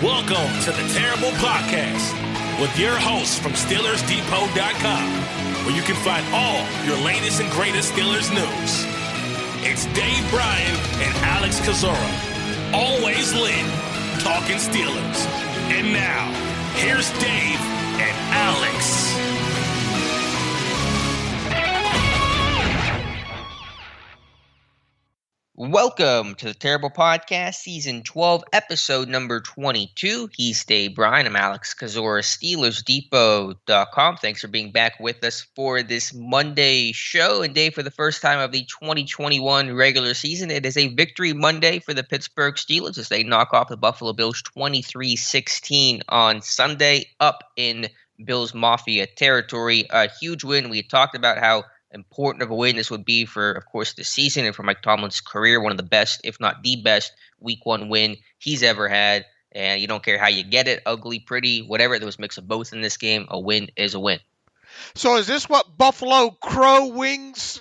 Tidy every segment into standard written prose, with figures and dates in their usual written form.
Welcome to the Terrible Podcast with your hosts from SteelersDepot.com, where you can find all your latest and greatest Steelers news. It's Dave Bryan and Alex Kozora, always lit, talking Steelers. And now, here's Dave and Alex. Welcome to the Terrible Podcast, Season 12, Episode number 22. He's Dave Bryan. I'm Alex Kozora, SteelersDepot.com. Thanks for being back with us for this Monday show. And Dave, for the first time of the 2021 regular season, it is a victory Monday for the Pittsburgh Steelers as they knock off the Buffalo Bills 23-16 on Sunday, up in Bills Mafia territory. A huge win. We had talked about how important of a win this would be for, of course, the season and for Mike Tomlin's career. One of the best, if not the best, week one win he's ever had. And you don't care how you get it, ugly, pretty, whatever. There was a mix of both in this game. A win is a win. So is this what Buffalo Crow wings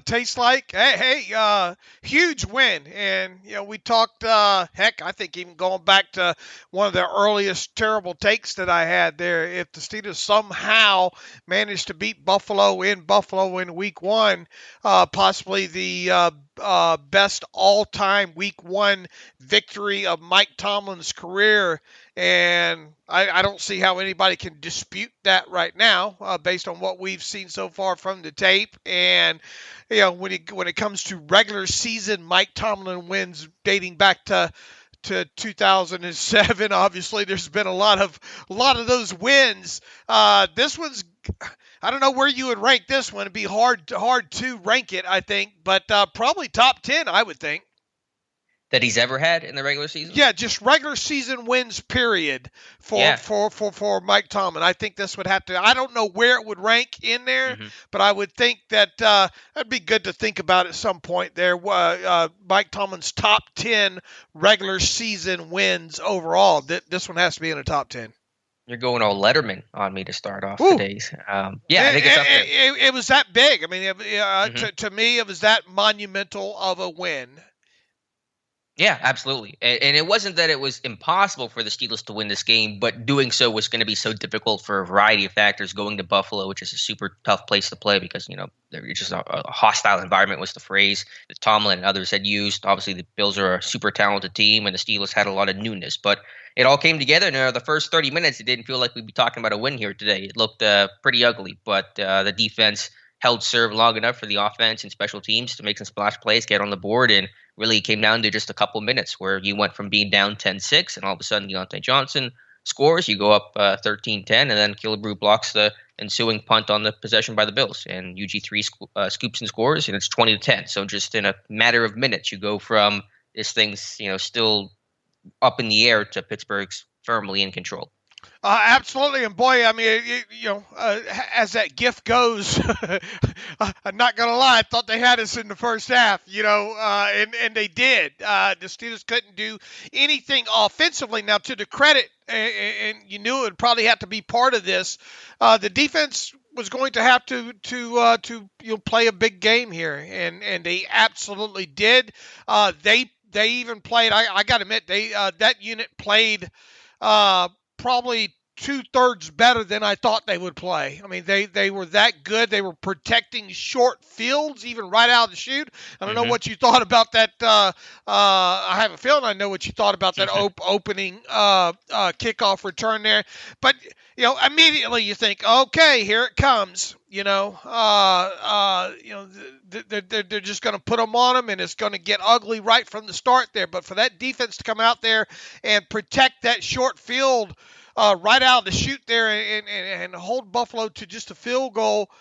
taste like? Hey, huge win. And, we talked, I think even going back to one of the earliest terrible takes that I had there, if the Steelers somehow managed to beat Buffalo in week one, possibly the best all-time week one victory of Mike Tomlin's career. And I don't see how anybody can dispute that right now, based on what we've seen so far from the tape. And when it comes to regular season Mike Tomlin wins dating back to 2007, obviously there's been a lot of those wins. This one's, I don't know where you would rank this one. It'd be hard to rank it, I think, but probably top 10, I would think. That he's ever had in the regular season? Yeah, just regular season wins, period, for Mike Tomlin. I think this would have to – I don't know where it would rank in there, but I would think that that'd be good to think about at some point there. Mike Tomlin's top 10 regular season wins overall. This one has to be in the top 10. You're going all Letterman on me to start off today's. I think it's up there. It was that big. I mean, to me, it was that monumental of a win. Yeah, absolutely. And it wasn't that it was impossible for the Steelers to win this game, but doing so was going to be so difficult for a variety of factors. Going to Buffalo, which is a super tough place to play because, they're just a hostile environment was the phrase that Tomlin and others had used. Obviously, the Bills are a super talented team, and the Steelers had a lot of newness. But it all came together. And the first 30 minutes, it didn't feel like we'd be talking about a win here today. It looked pretty ugly, but the defense held serve long enough for the offense and special teams to make some splash plays, get on the board, and really came down to just a couple minutes where you went from being down 10-6 and all of a sudden Deante Johnson scores. You go up 13-10 and then Killebrew blocks the ensuing punt on the possession by the Bills. And UG3 scoops and scores, and it's 20-10. So just in a matter of minutes, you go from this thing's still up in the air to Pittsburgh's firmly in control. Absolutely, and boy, I mean, as that gift goes, I'm not gonna lie, I thought they had us in the first half, and they did. The Steelers couldn't do anything offensively. Now, to the credit, and you knew it would probably have to be part of this, the defense was going to have to play a big game here, and they absolutely did. They even played. I got to admit, that unit played probably 2/3 better than I thought they would play. I mean, they were that good. They were protecting short fields, even right out of the chute. I don't know what you thought about that. I have a feeling I know what you thought about that opening kickoff return there. But, immediately you think, okay, here it comes. They're just going to put them on them, and it's going to get ugly right from the start there. But for that defense to come out there and protect that short field right out of the chute there and hold Buffalo to just a field goal,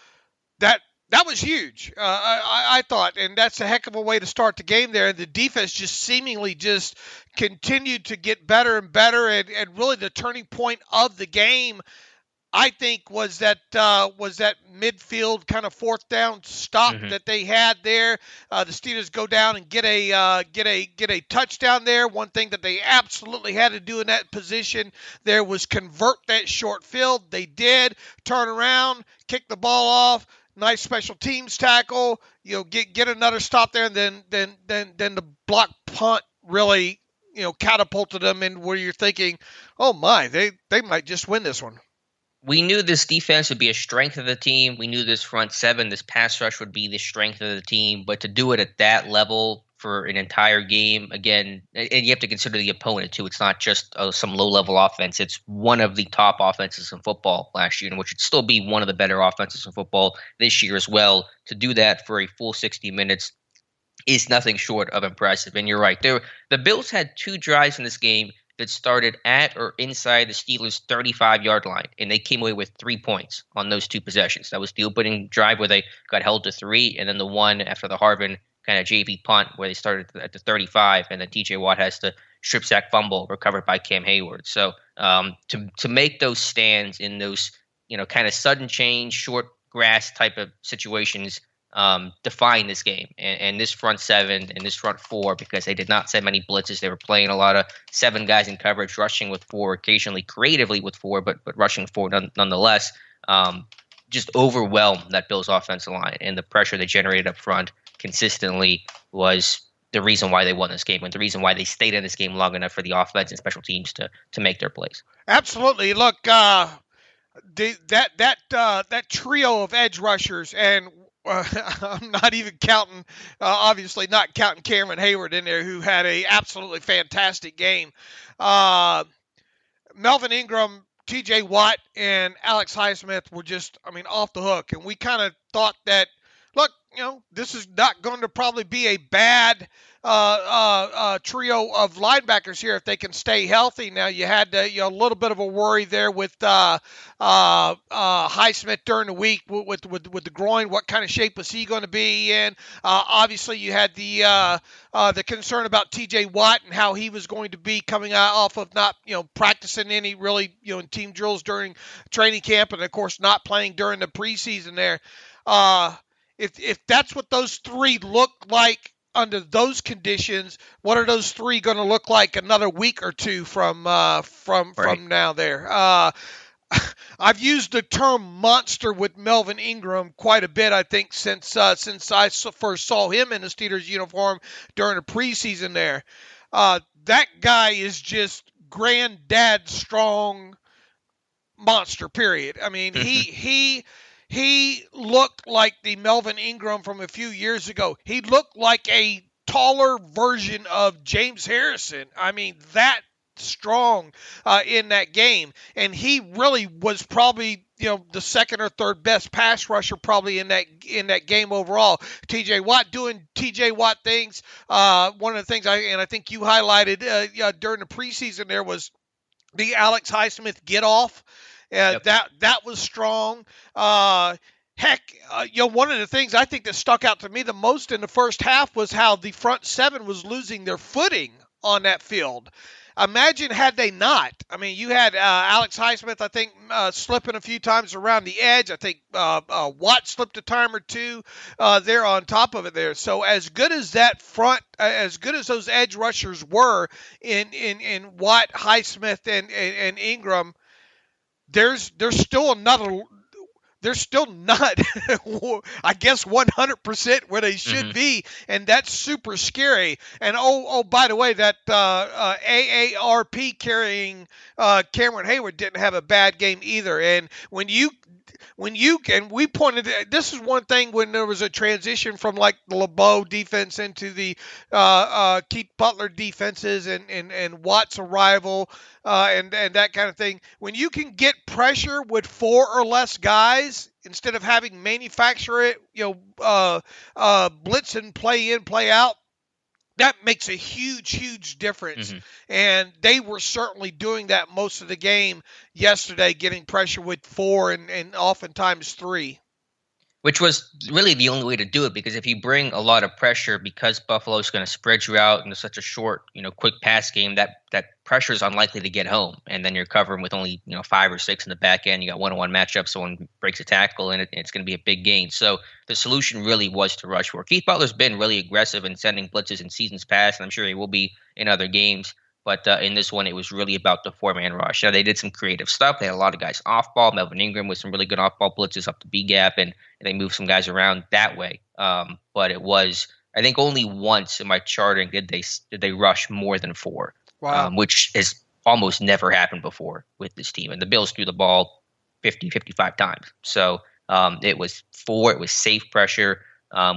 that was huge, I thought. And that's a heck of a way to start the game there. And the defense just seemingly just continued to get better and better. And really the turning point of the game, I think, was that midfield kind of fourth down stop that they had there. The Steelers go down and get a touchdown there. One thing that they absolutely had to do in that position there was convert that short field. They did. Turn around, kick the ball off. Nice special teams tackle. Get another stop there, and then the block punt really catapulted them in where you're thinking, oh my, they might just win this one. We knew this defense would be a strength of the team. We knew this front seven, this pass rush would be the strength of the team. But to do it at that level for an entire game, again, and you have to consider the opponent too. It's not just some low-level offense. It's one of the top offenses in football last year, which would still be one of the better offenses in football this year as well. To do that for a full 60 minutes is nothing short of impressive. And you're right. The Bills had 2 drives in this game that started at or inside the Steelers' 35-yard line, and they came away with 3 points on those 2 possessions. That was the opening drive where they got held to 3, and then the one after the Harvin kind of JV punt where they started at the 35, and then TJ Watt has the strip sack fumble recovered by Cam Hayward. So to make those stands in those kind of sudden change, short grass type of situations define this game and this front 7 and this front 4, because they did not send many blitzes. They were playing a lot of 7 guys in coverage, rushing with 4, occasionally creatively with 4, but rushing 4 nonetheless. Just overwhelmed that Bills offensive line, and the pressure they generated up front consistently was the reason why they won this game and the reason why they stayed in this game long enough for the offense and special teams to make their plays. Absolutely. Look, that trio of edge rushers, and I'm not even counting, obviously not counting Cameron Hayward in there, who had a absolutely fantastic game. Melvin Ingram, TJ Watt, and Alex Highsmith were just, off the hook. And we kind of thought that, look, this is not going to probably be a bad trio of linebackers here if they can stay healthy. Now, you had a little bit of a worry there with Highsmith during the week with the groin. What kind of shape was he going to be in? Obviously, you had the concern about TJ Watt and how he was going to be coming off of not practicing any really in team drills during training camp, and of course not playing during the preseason there. If that's what those 3 look like under those conditions, what are those 3 going to look like another week or 2 from now there? I've used the term monster with Melvin Ingram quite a bit, I think, since I first saw him in the Steelers uniform during the preseason there. That guy is just granddad strong monster, period. He looked like the Melvin Ingram from a few years ago. He looked like a taller version of James Harrison. That strong in that game. And he really was probably, the second or third best pass rusher probably in that game overall. TJ Watt doing TJ Watt things. One of the things I think you highlighted during the preseason there was the Alex Highsmith get off. Yep. That was strong. One of the things I think that stuck out to me the most in the first half was how the front 7 was losing their footing on that field. Imagine had they not. You had Alex Highsmith, I think, slipping a few times around the edge. I think Watt slipped a time or 2 there on top of it there. So as good as that front, as good as those edge rushers were in Watt, Highsmith, and Ingram, they're still not, I guess, 100% where they should be, and that's super scary. And by the way, that AARP carrying Cameron Hayward didn't have a bad game either. And we pointed, this is one thing when there was a transition from like the LeBeau defense into the Keith Butler defenses and Watt's arrival and that kind of thing. When you can get pressure with 4 or less guys instead of having manufacture it, blitz and play in, play out, that makes a huge difference. And they were certainly doing that most of the game yesterday, getting pressure with 4 and oftentimes 3. Which was really the only way to do it, because if you bring a lot of pressure, because Buffalo's going to spread you out into such a short, quick pass game, that pressure is unlikely to get home. And then you're covering with only, 5 or 6 in the back end. You got one-on-one matchups, someone breaks a tackle, and it's going to be a big gain. So the solution really was to rush for. Keith Butler's been really aggressive in sending blitzes in seasons past, and I'm sure he will be in other games. But in this one, it was really about the 4-man rush. Now, they did some creative stuff. They had a lot of guys off ball. Melvin Ingram with some really good off ball blitzes up the B gap, and they moved some guys around that way. But it was, I think, only once in my charting did they rush more than 4. Wow. which has almost never happened before with this team. And the Bills threw the ball 50, 55 times. So it was safe pressure,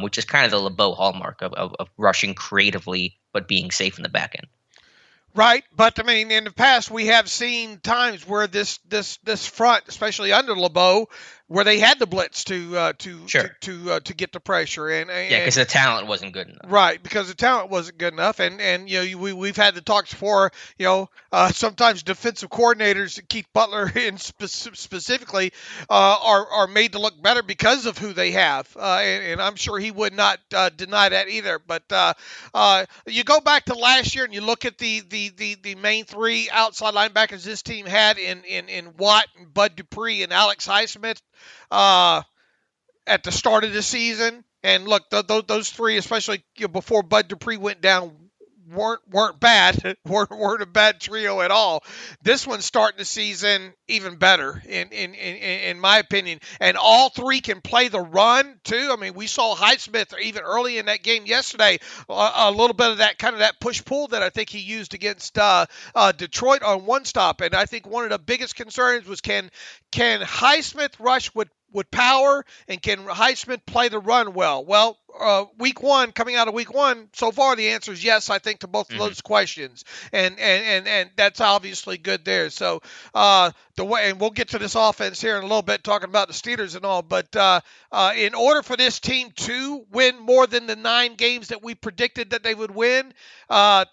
which is kind of the LeBeau hallmark of rushing creatively but being safe in the back end. Right, but I mean, in the past we have seen times where this front, especially under LeBeau, where they had the blitz to get the pressure, and because the talent wasn't good enough. Right, because the talent wasn't good enough, and we've had the talks before. Sometimes defensive coordinators, Keith Butler in specifically, are made to look better because of who they have, and I'm sure he would not deny that either. But you go back to last year and you look at the main three outside linebackers this team had in Watt, and Bud Dupree, and Alex Highsmith at the start of the season. And look, those three, especially before Bud Dupree went down, weren't bad. weren't a bad trio at all. This one's starting the season even better, in my opinion. And all three can play the run too. I mean, we saw Highsmith even early in that game yesterday, a little bit of that kind of that push pull that I think he used against Detroit on one stop. And I think one of the biggest concerns was can Highsmith rush with power, and can Highsmith play the run well? Well, coming out of week one, so far the answer is yes, I think, to both of those questions, and that's obviously good there. So and we'll get to this offense here in a little bit, talking about the Steelers and all, but in order for this team to win more than the 9 games that we predicted that they would win,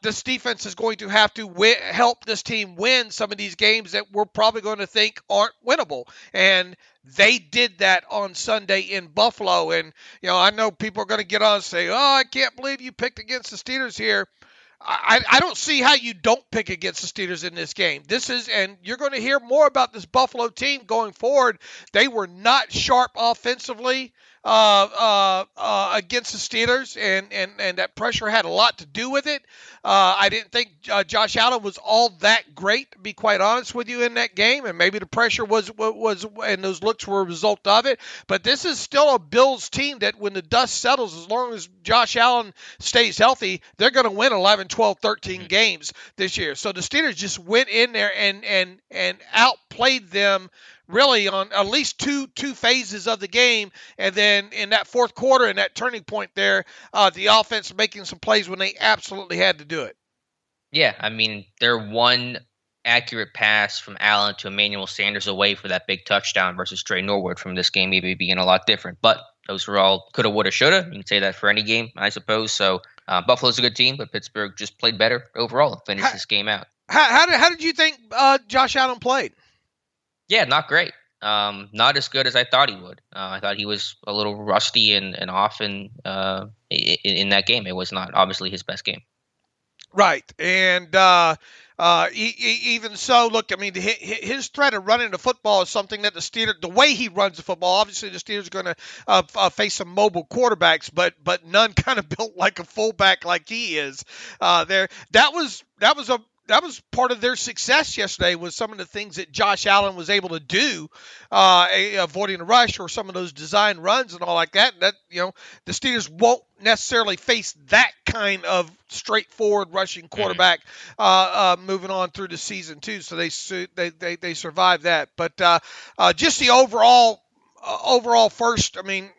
this defense is going to have to help this team win some of these games that we're probably going to think aren't winnable, and they did that on Sunday in Buffalo. And, I know people are going to get on and say, oh, I can't believe you picked against the Steelers here. I don't see how you don't pick against the Steelers in this game. And you're going to hear more about this Buffalo team going forward. They were not sharp offensively against the Steelers, and that pressure had a lot to do with it. I didn't think Josh Allen was all that great, to be quite honest with you, in that game, and maybe the pressure was and those looks were a result of it. But this is still a Bills team that, when the dust settles, as long as Josh Allen stays healthy, they're going to win 11, 12, 13 games this year. So the Steelers just went in there and outplayed them really on at least two phases of the game. And then in that fourth quarter, in that turning point there, the offense making some plays when they absolutely had to do it. Yeah, I mean, they're one accurate pass from Allen to Emmanuel Sanders away for that big touchdown versus Trey Norwood from this game maybe being a lot different. But those were all coulda, woulda, shoulda. You can say that for any game, I suppose. So Buffalo's a good team, but Pittsburgh just played better overall and finished this game out. How did you think Josh Allen played? Yeah, not great. Not as good as I thought he would. I thought he was a little rusty and off in that game. It was not obviously his best game. Right, and even so, look, I mean, his threat of running the football is something that the Steelers, the way he runs the football, obviously the Steelers are going to face some mobile quarterbacks, but none kind of built like a fullback like he is. That was part of their success yesterday, was some of the things that Josh Allen was able to do, avoiding the rush or some of those design runs and all like that. That the Steelers won't necessarily face that kind of straightforward rushing quarterback moving on through the season too. So they survived that. But just the overall first, I mean,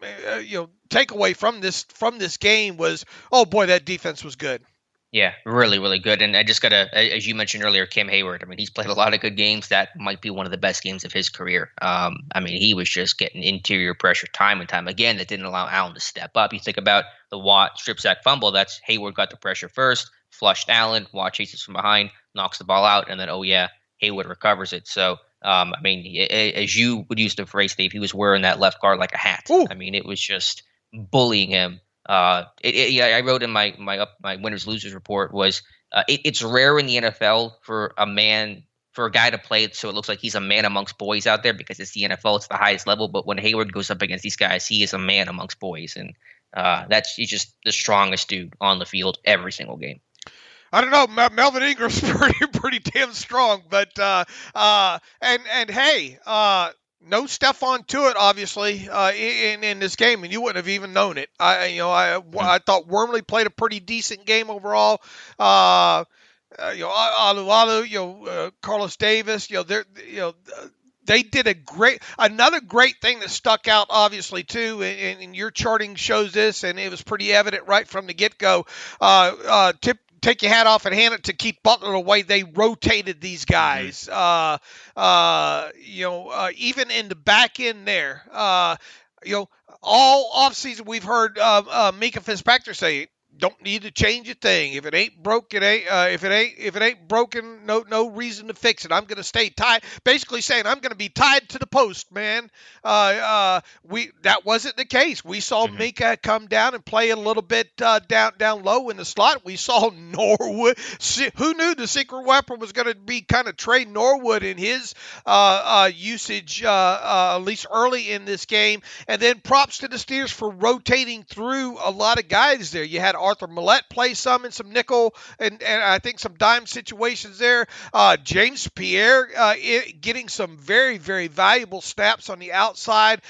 takeaway from this game was, oh boy, that defense was good. Yeah, really, really good. And I just got to, as you mentioned earlier, Cam Hayward. I mean, he's played a lot of good games. That might be one of the best games of his career. I mean, he was just getting interior pressure time and time again that didn't allow Allen to step up. You think about the Watt strip sack fumble. That's Hayward got the pressure first, flushed Allen, Watt chases from behind, knocks the ball out, and then, Hayward recovers it. So, I mean, as you would use the phrase, Dave, he was wearing that left guard like a hat. Ooh. I mean, it was just bullying him. I wrote in my winners losers report was it's rare in the NFL for a guy to play it so it looks like he's a man amongst boys out there, because it's the NFL, it's the highest level. But when Hayward goes up against these guys, he is a man amongst boys, and he's just the strongest dude on the field every single game. I don't know. Melvin Ingram's pretty damn strong, but hey. No Stephon Tuitt, obviously, in this game, and you wouldn't have even known it. I thought Wormley played a pretty decent game overall. Alualu, Carlos Davis, they did another great thing that stuck out, obviously, too, and your charting shows this, and it was pretty evident right from the get-go. Take your hat off and hand it to Keith Butler the way they rotated these guys. Even in the back end there, all offseason we've heard Minkah Fitzpatrick say, don't need to change a thing. If it ain't broke, it ain't. If it ain't broken, no reason to fix it. I'm going to stay tied. Basically saying I'm going to be tied to the post, man. That wasn't the case. We saw Minkah come down and play a little bit down low in the slot. We saw Norwood. Who knew the secret weapon was going to be kind of Trey Norwood in his usage, at least early in this game. And then props to the Steelers for rotating through a lot of guys there. You had Arthur Millette play some in some nickel and I think some dime situations there. James Pierre getting some very, very valuable snaps on the outside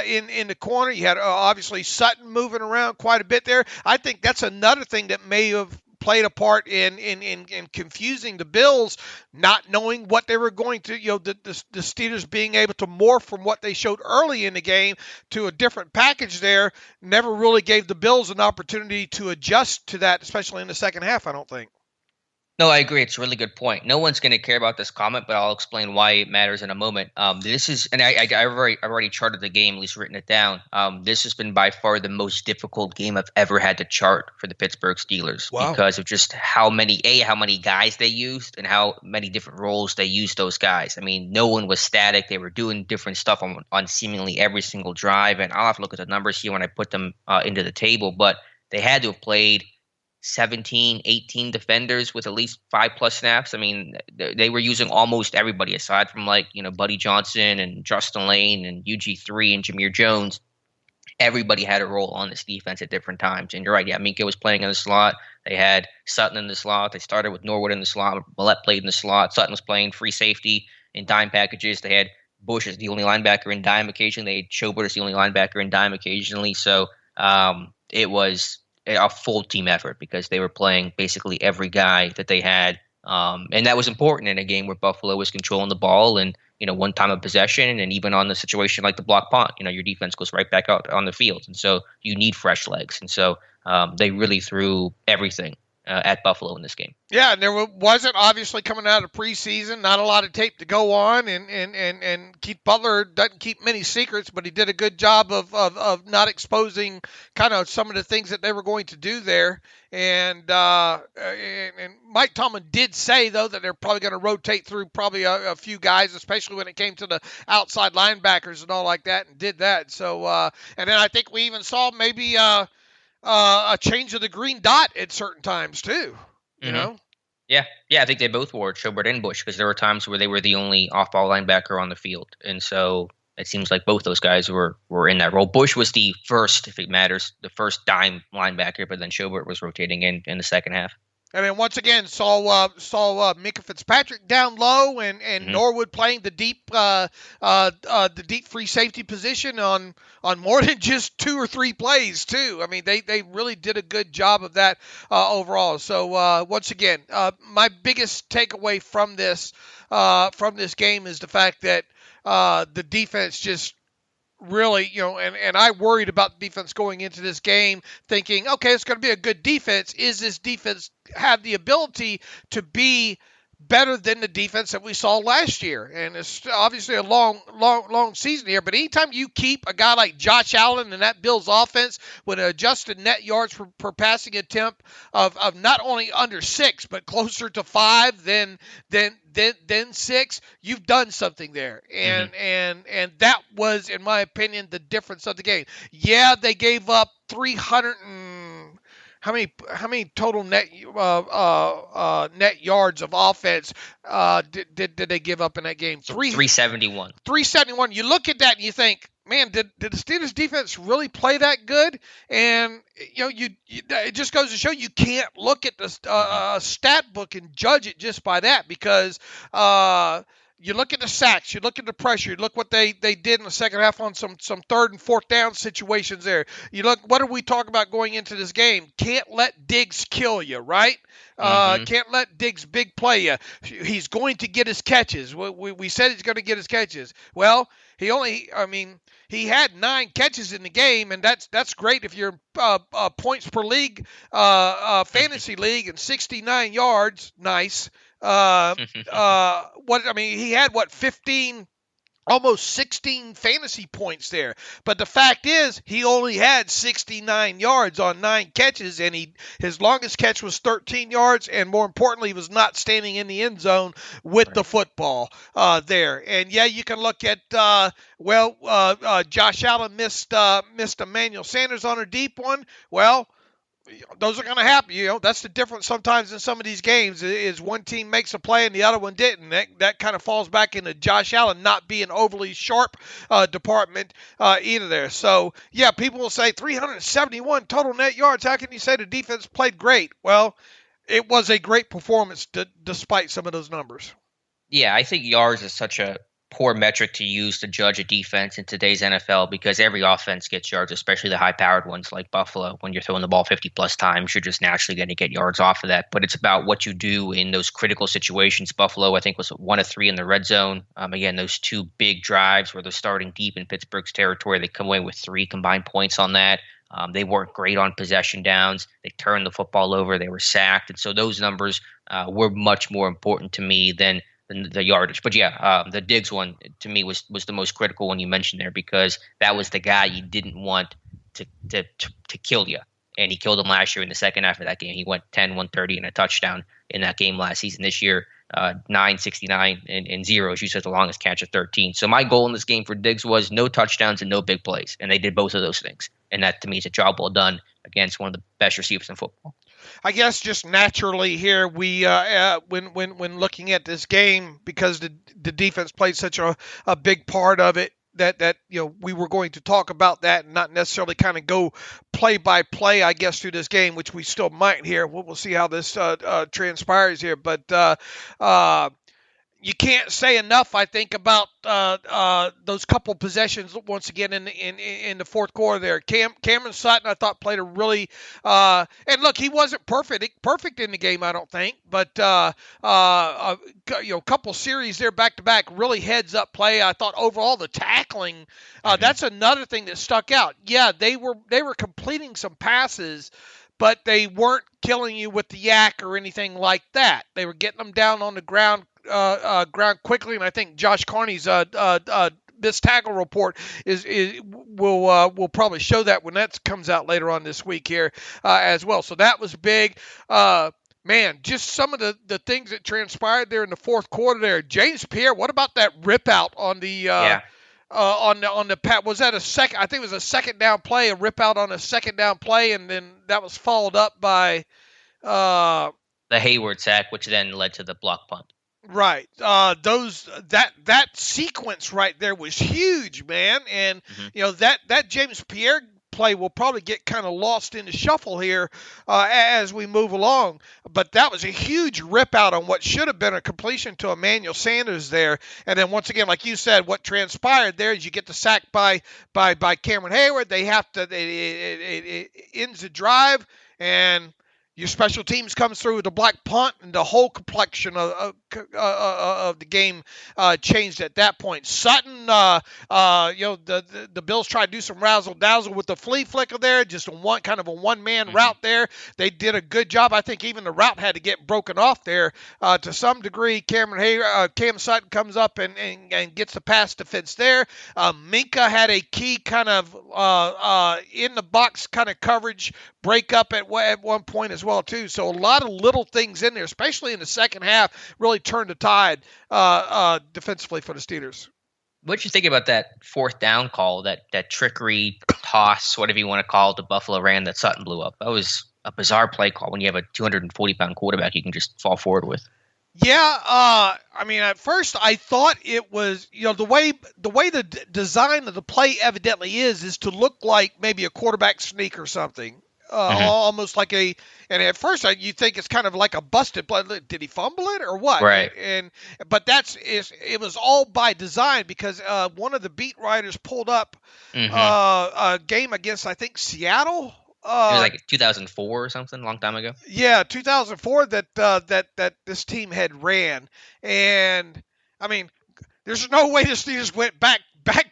in the corner. You had obviously Sutton moving around quite a bit there. I think that's another thing that may have played a part in confusing the Bills, not knowing what they were going to, the Steelers being able to morph from what they showed early in the game to a different package there, never really gave the Bills an opportunity to adjust to that, especially in the second half, I don't think. No, I agree. It's a really good point. No one's going to care about this comment, but I'll explain why it matters in a moment. This is, and I've already charted the game, at least written it down. This has been by far the most difficult game I've ever had to chart for the Pittsburgh Steelers because of just how many guys they used and how many different roles they used those guys. I mean, no one was static. They were doing different stuff on seemingly every single drive, and I'll have to look at the numbers here when I put them into the table, but they had to have played 17, 18 defenders with at least 5+ snaps. I mean, they were using almost everybody aside from Buddy Johnson and Justin Lane and UG3 and Jameer Jones. Everybody had a role on this defense at different times. And you're right. Yeah, Minkah was playing in the slot. They had Sutton in the slot. They started with Norwood in the slot. Millette played in the slot. Sutton was playing free safety in dime packages. They had Bush as the only linebacker in dime occasionally. They had Schobert as the only linebacker in dime occasionally. So it was a full team effort because they were playing basically every guy that they had. And that was important in a game where Buffalo was controlling the ball and, one time of possession. And even on the situation like the block punt, your defense goes right back out on the field. And so you need fresh legs. And so they really threw everything at Buffalo in this game. Yeah, and there wasn't obviously coming out of preseason, not a lot of tape to go on, and Keith Butler doesn't keep many secrets, but he did a good job of not exposing kind of some of the things that they were going to do there. And Mike Tomlin did say, though, that they're probably going to rotate through probably a few guys, especially when it came to the outside linebackers and all like that, and did that. So, and then I think we even saw maybe a change of the green dot at certain times too, you know? Yeah, I think they both wore Schobert and Bush because there were times where they were the only off-ball linebacker on the field. And so it seems like both those guys were in that role. Bush was the first, if it matters, the first dime linebacker, but then Schobert was rotating in the second half. And then once again saw Minkah Fitzpatrick down low and Norwood playing the deep free safety position on more than just 2 or 3 plays too. I mean they really did a good job of that overall. So once again, my biggest takeaway from this game is the fact that the defense just really, and I worried about the defense going into this game thinking, okay, it's going to be a good defense. Is this defense have the ability to be better than the defense that we saw last year? And it's obviously a long season here, but anytime you keep a guy like Josh Allen and that Bills offense with an adjusted net yards per passing attempt of not only under 6, but closer to 5 than 6, you've done something there. And that was, in my opinion, the difference of the game. Yeah, they gave up 300 and how many total net yards of offense did they give up in that game? 371. 371. You look at that and you think, man, did the Steelers defense really play that good? And it just goes to show you can't look at the stat book and judge it just by that because you look at the sacks, you look at the pressure, you look what they did in the second half on some third and fourth down situations there. You look, what did we talk about going into this game? Can't let Diggs kill you, right? Can't let Diggs big play you. He's going to get his catches. We said he's going to get his catches. Well, he had 9 catches in the game, and that's great if you're points per league, fantasy league, and 69 yards. Nice. He had 15, almost 16 fantasy points there. But the fact is, he only had 69 yards on 9 catches, and his longest catch was 13 yards, and more importantly, he was not standing in the end zone with the football there. And yeah, you can look at Josh Allen missed Emmanuel Sanders on a deep one. Well, those are going to happen. That's the difference sometimes in some of these games is one team makes a play and the other one didn't. That kind of falls back into Josh Allen not being overly sharp department either there. So, yeah, people will say 371 total net yards. How can you say the defense played great? Well, it was a great performance despite some of those numbers. Yeah, I think yards is such a poor metric to use to judge a defense in today's NFL because every offense gets yards, especially the high-powered ones like Buffalo. When you're throwing the ball 50-plus times, you're just naturally going to get yards off of that. But it's about what you do in those critical situations. Buffalo, I think, was 1 of 3 in the red zone. Again, those 2 big drives where they're starting deep in Pittsburgh's territory. They come away with 3 combined points on that. They weren't great on possession downs. They turned the football over. They were sacked. And so those numbers were much more important to me than the yardage. But yeah, the Diggs one to me was the most critical one you mentioned there because that was the guy you didn't want to kill you. And he killed him last year in the second half of that game. He went 10, 130 and a touchdown in that game last season. This year, 9, 69 and 0, as you said, the longest catch of 13. So my goal in this game for Diggs was no touchdowns and no big plays. And they did both of those things. And that to me is a job well done against one of the best receivers in football. I guess just naturally here, we when looking at this game, because the defense played such a big part of it, that we were going to talk about that and not necessarily kind of go play by play, I guess, through this game, which we still might here. We'll see how this transpires here, but you can't say enough, I think, about those couple possessions once again in the fourth quarter there. Cameron Sutton, I thought, played a really and look, he wasn't perfect in the game, I don't think, but couple series there back to back, really heads up play. I thought overall the tackling, that's another thing that stuck out. Yeah, they were completing some passes, but they weren't killing you with the yak or anything like that. They were getting them down on the ground quickly, and I think Josh Carney's missed tackle report will probably show that when that comes out later on this week here as well. So that was big. Man, just some of the things that transpired there in the fourth quarter there. James Pierre, what about that rip out on the on the pat? Was that a second? I think it was a second down play, a rip out on a second down play, and then that was followed up by the Hayward sack, which then led to the block punt. Right. That sequence right there was huge, man. And that James Pierre play will probably get kind of lost in the shuffle here as we move along. But that was a huge rip out on what should have been a completion to Emmanuel Sanders there. And then once again, like you said, what transpired there is you get the sack by Cameron Hayward. It ends the drive, and your special teams comes through with a black punt, and the whole complexion of the game changed at that point. Sutton, the Bills tried to do some razzle dazzle with the flea flicker there, just a one-man route there. They did a good job. I think even the route had to get broken off there to some degree. Cam Sutton comes up and gets the pass defense there. Minka had a key kind of in the box kind of coverage break up at one point as well too. So a lot of little things in there, especially in the second half, really turned the tide defensively for the Steelers. What did you think about that fourth down call, that trickery toss, whatever you want to call it, the Buffalo ran that Sutton blew up? That was a bizarre play call when you have a 240-pound quarterback you can just fall forward with. Yeah, at first I thought it was, the way the design of the play evidently is to look like maybe a quarterback sneak or something. almost like and at first you think it's kind of like a busted play. Did he fumble it or what? Right. But it was all by design because one of the beat writers pulled up a game against, I think, Seattle. It was like 2004 or something, a long time ago. Yeah, 2004 that this team had ran, and I mean, there's no way the Steelers went back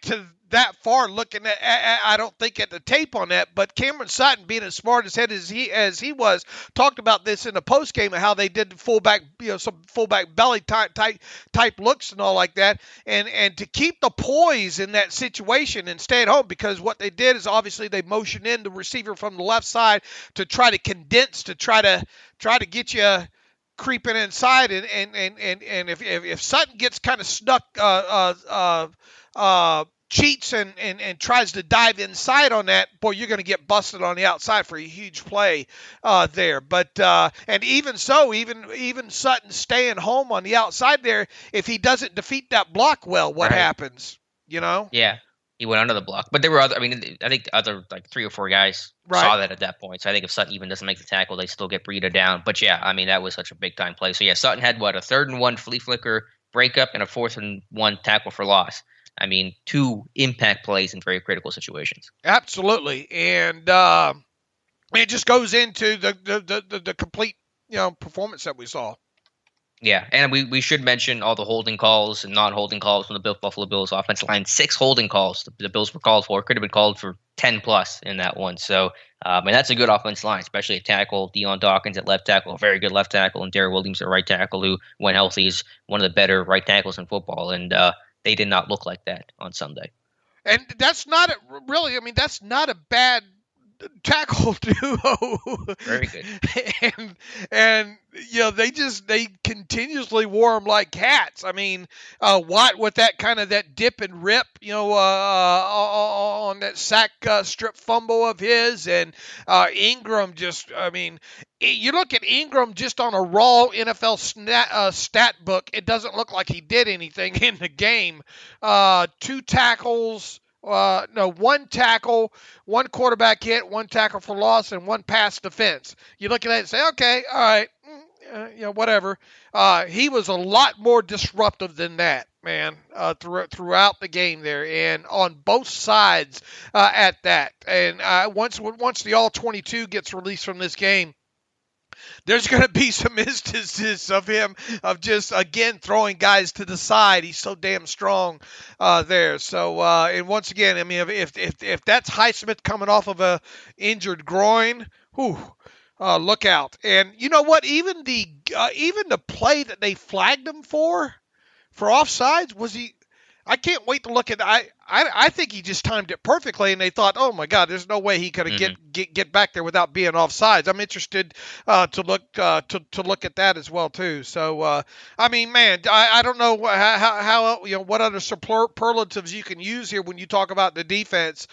to that far looking at I don't think at the tape on that, but Cameron Sutton, being as smart as head as he was, talked about this in the post game of how they did the fullback, some fullback belly type looks and all like that, and to keep the poise in that situation and stay at home, because what they did is obviously they motioned in the receiver from the left side to try to condense, to try to get you creeping inside, and if Sutton gets kind of stuck cheats and tries to dive inside on that, boy, you're going to get busted on the outside for a huge play there. But and even so, even Sutton staying home on the outside there, if he doesn't defeat that block well, what happens? Yeah, he went under the block. But there were I think the other like 3 or 4 guys saw that at that point. So I think if Sutton even doesn't make the tackle, they still get Breida down. But yeah, that was such a big time play. So yeah, Sutton had a 3rd and 1 flea flicker breakup and a 4th and 1 tackle for loss. 2 impact plays in very critical situations. Absolutely, and it just goes into the complete performance that we saw. Yeah, and we should mention all the holding calls and non-holding calls from the Buffalo Bills offensive line. 6 holding calls the Bills were called for. Could have been called for 10 plus in that one. So, and that's a good offensive line, especially a tackle. Deion Dawkins at left tackle, a very good left tackle, and Darrell Williams at right tackle, who, when healthy, is one of the better right tackles in football. And they did not look like that on Sunday. And that's not that's not a bad tackle duo. Very good. and they continuously wore them like cats. Watt with that dip and rip, on that sack strip fumble of his, and Ingram just, you look at Ingram just on a raw NFL stat book, it doesn't look like he did anything in the game. 2 tackles. 1 tackle, 1 quarterback hit, 1 tackle for loss, and 1 pass defense. You look at that and say, okay, all right, whatever. He was a lot more disruptive than that, man, throughout the game there, and on both sides at that. And once the All-22 gets released from this game, there's going to be some instances of him of just, again, throwing guys to the side. He's so damn strong there. So, and once again, if that's Highsmith coming off of a injured groin, look out. And you know what? Even the play that they flagged him for offsides, was he? I can't wait to look at. I think he just timed it perfectly, and they thought, oh my God, there's no way he could get back there without being offsides. I'm interested to look at that as well too. So man, I don't know how what other superlatives you can use here when you talk about the defense.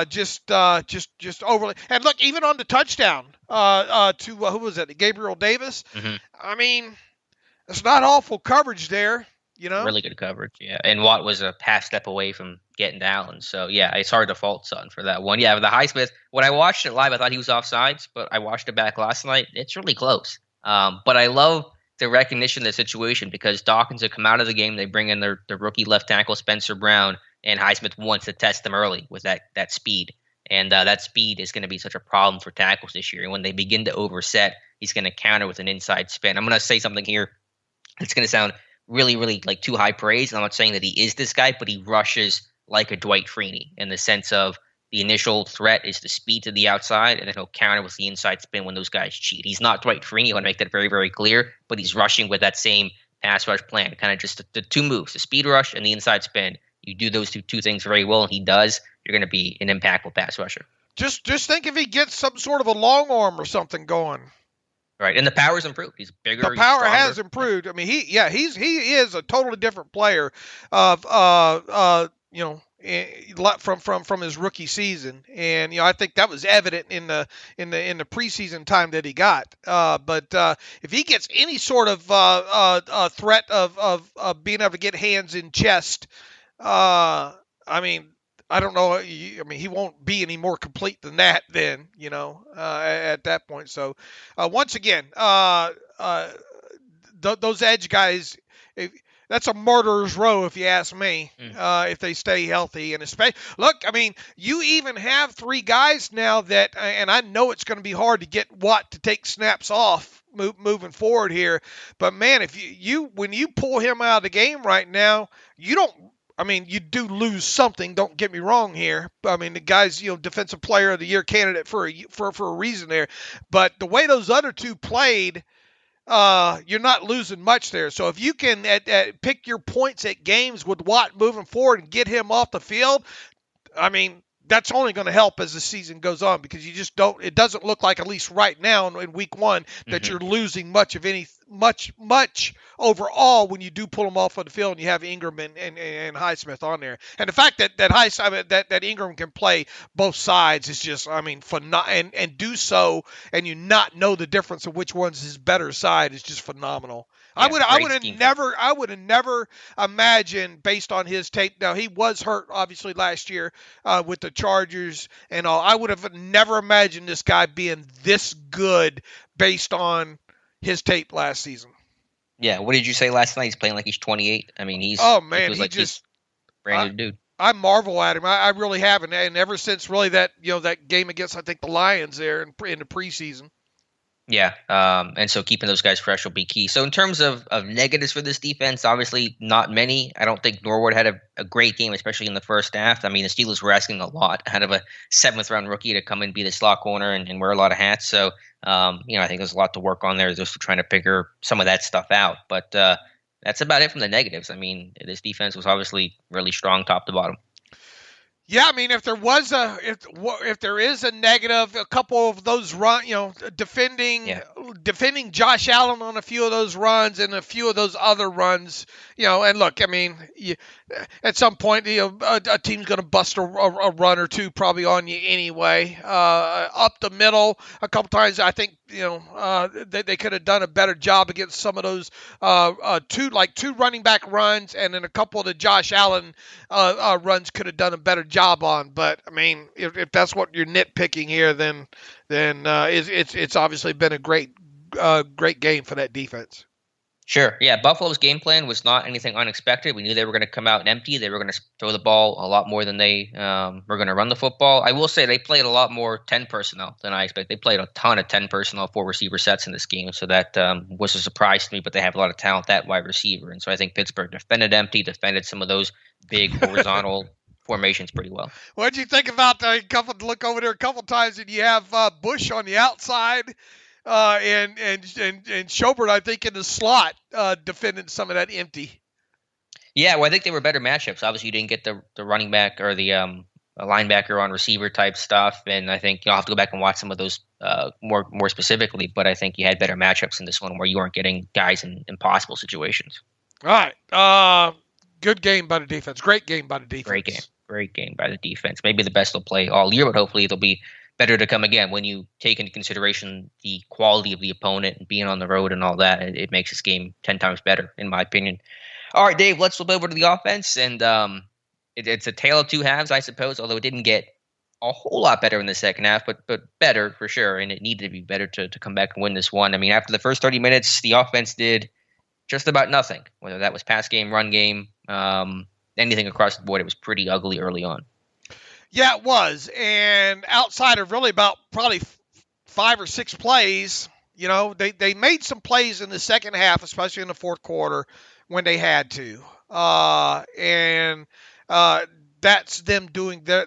Just overly, and look, even on the touchdown to who was it? Gabriel Davis. It's not awful coverage there. Really good coverage, yeah. And Watt was a half step away from getting to Allen. So, yeah, it's hard to fault Sutton for that one. Yeah, the Highsmith, when I watched it live, I thought he was offsides, but I watched it back last night. It's really close. But I love the recognition of the situation because Dawkins had come out of the game. They bring in their rookie left tackle, Spencer Brown, and Highsmith wants to test them early with that speed. And that speed is going to be such a problem for tackles this year. And when they begin to overset, he's going to counter with an inside spin. I'm going to say something here. It's going to sound really, really like too high praise. And I'm not saying that he is this guy, but he rushes like a Dwight Freeney in the sense of the initial threat is the speed to the outside, and then he'll counter with the inside spin when those guys cheat. He's not Dwight Freeney. I want to make that very, very clear, but he's rushing with that same pass rush plan, kind of just the 2 moves, the speed rush and the inside spin. You do those two things very well, and he does. You're going to be an impactful pass rusher. Just think if he gets some sort of a long arm or something going. Right, and the power's improved. He's bigger. The power has improved. He is a totally different player from his rookie season, and I think that was evident in the preseason time that he got. But if he gets any sort of threat of being able to get hands in chest, I don't know. I mean, he won't be any more complete than that then, at that point. So, once again, those edge guys, that's a murderer's row, if you ask me, if they stay healthy. And especially, look, I mean, you even have three guys now that, and I know it's going to be hard to get Watt to take snaps off moving forward here. But, man, if when you pull him out of the game right now, you do lose something. Don't get me wrong here. I mean, the guy's, defensive player of the year candidate for a reason there. But the way those other two played, you're not losing much there. So if you can pick your points at games with Watt moving forward and get him off the field, I mean, that's only going to help as the season goes on, because you just don't. It doesn't look like, at least right now in week one, that you're losing much overall when you do pull them off of the field and you have Ingram and Highsmith on there. And the fact that Ingram can play both sides is just, I mean, and do so, and you not know the difference of which one's his better side is just phenomenal. Yeah, I would have never imagined, based on his tape. Now, he was hurt obviously last year with the Chargers and all. I would have never imagined this guy being this good based on his tape last season. Yeah, what did you say last night? He's playing like he's 28. I mean, he's brand new dude. I marvel at him. I really haven't, and ever since really that game against, I think, the Lions there in the preseason. Yeah, and so keeping those guys fresh will be key. So in terms of negatives for this defense, obviously not many. I don't think Norwood had a great game, especially in the first half. I mean, the Steelers were asking a lot out of a 7th-round rookie to come and be the slot corner and wear a lot of hats. So, I think there's a lot to work on there, just trying to figure some of that stuff out. But that's about it from the negatives. I mean, this defense was obviously really strong top to bottom. Yeah, I mean, if there is a negative, a couple of those defending Josh Allen on a few of those runs and a few of those other runs, and look, I mean, at some point, a team's going to bust a run or two probably on you anyway. Up the middle, a couple times, I think, they could have done a better job against some of those two running back runs, and then a couple of the Josh Allen runs could have done a better job on. But I mean, if that's what you're nitpicking here, then it's obviously been a great game for that defense. Sure. Yeah, Buffalo's game plan was not anything unexpected. We knew they were going to come out empty. They were going to throw the ball a lot more than they were going to run the football. I will say they played a lot more 10 personnel than I expected. They played a ton of 10 personnel, 4 receiver sets in this game, so that was a surprise to me, but they have a lot of talent at wide receiver. And so I think Pittsburgh defended empty, defended some of those big horizontal formations pretty well. What did you think about look over there a couple times and you have Bush on the outside? And Schobert, I think, in the slot, defending some of that empty. Yeah, well, I think they were better matchups. Obviously, you didn't get the running back or the linebacker on receiver type stuff, and I think you'll have to go back and watch some of those more specifically. But I think you had better matchups in this one where you weren't getting guys in impossible situations. All right, good game by the defense. Great game by the defense. Great game by the defense. Maybe the best they'll play all year, but hopefully it'll be better to come again. When you take into consideration the quality of the opponent and being on the road and all that, it makes this game 10 times better, in my opinion. All right, Dave, let's flip over to the offense. And it's a tale of two halves, I suppose, although it didn't get a whole lot better in the second half, but better for sure. And it needed to be better to come back and win this one. I mean, after the first 30 minutes, the offense did just about nothing, whether that was pass game, run game, anything across the board. It was pretty ugly early on. Yeah, it was. And outside of really about probably 5 or 6 plays, they made some plays in the second half, especially in the fourth quarter when they had to. That's them doing their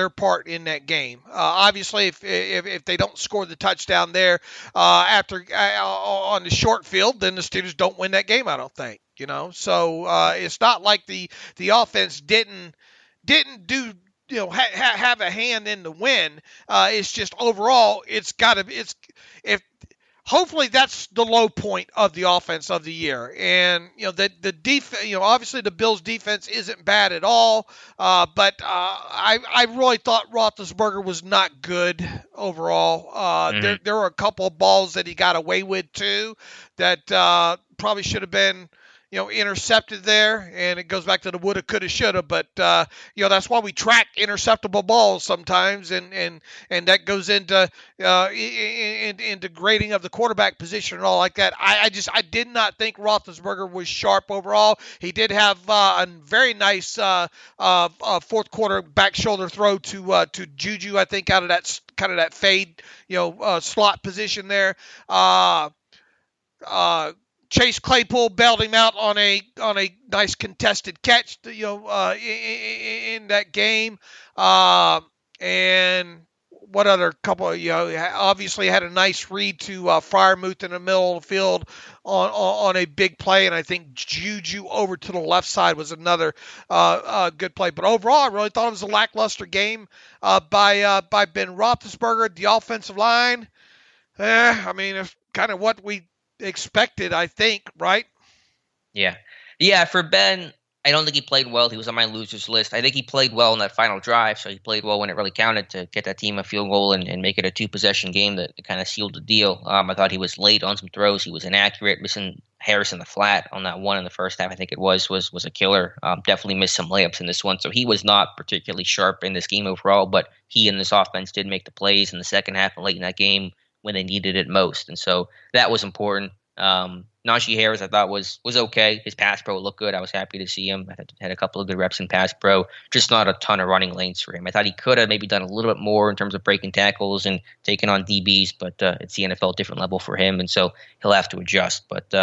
part in that game. Obviously, if they don't score the touchdown there after on the short field, then the Steelers don't win that game, I don't think. So it's not like the offense didn't do have a hand in the win. It's just overall hopefully that's the low point of the offense of the year. And the defense, obviously the Bills defense isn't bad at all, but I really thought Roethlisberger was not good overall. There were a couple of balls that he got away with too that probably should have been intercepted there, and it goes back to the woulda, coulda, shoulda. But that's why we track interceptable balls sometimes, and that goes into into grading of the quarterback position and all like that. I did not think Roethlisberger was sharp overall. He did have a very nice fourth quarter back shoulder throw to Juju, I think, out of that kind of that fade, slot position there. Chase Claypool bailed him out on a nice contested catch, in that game. And what other couple? Obviously had a nice read to Freiermuth in the middle of the field on a big play, and I think Juju over to the left side was another good play. But overall, I really thought it was a lackluster game by Ben Roethlisberger. The offensive line, it's kind of what we expected, I think, right? Yeah. For Ben, I don't think he played well. He was on my losers list. I think he played well in that final drive, so he played well when it really counted to get that team a field goal and make it a 2-possession game that kind of sealed the deal. I thought he was late on some throws. He was inaccurate, missing Harris in the flat on that one in the first half. I think it was a killer. Definitely missed some layups in this one, so he was not particularly sharp in this game overall, but he and this offense did make the plays in the second half and late in that game when they needed it most, and so that was important. Najee Harris, I thought was okay. His pass pro looked good. I was happy to see him. I had a couple of good reps in pass pro, just not a ton of running lanes for him. I thought he could have maybe done a little bit more in terms of breaking tackles and taking on DBs, but it's the NFL different level for him, and so he'll have to adjust. But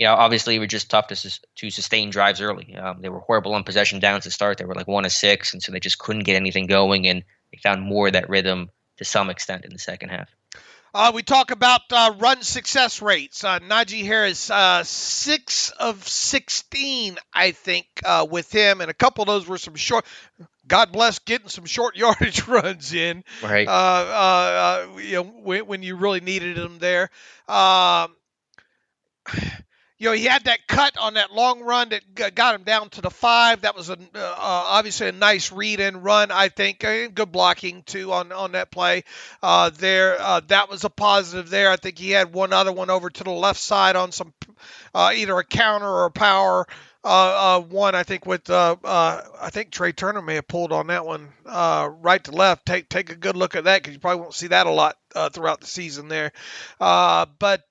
obviously it was just tough to sustain drives early. They were horrible on possession downs to start. They were like 1 of 6, and so they just couldn't get anything going, and they found more of that rhythm to some extent in the second half. We talk about run success rates. Najee Harris, 6 of 16, I think, with him, and a couple of those were some short. God bless getting some short yardage runs in. Right. When you really needed them there. He had that cut on that long run that got him down to the 5. That was obviously a nice read and run, I think. Good blocking, too, on that play there. That was a positive there. I think he had one other one over to the left side on some either a counter or a power one, I think, with I think Trey Turner may have pulled on that one right to left. Take a good look at that because you probably won't see that a lot throughout the season there. But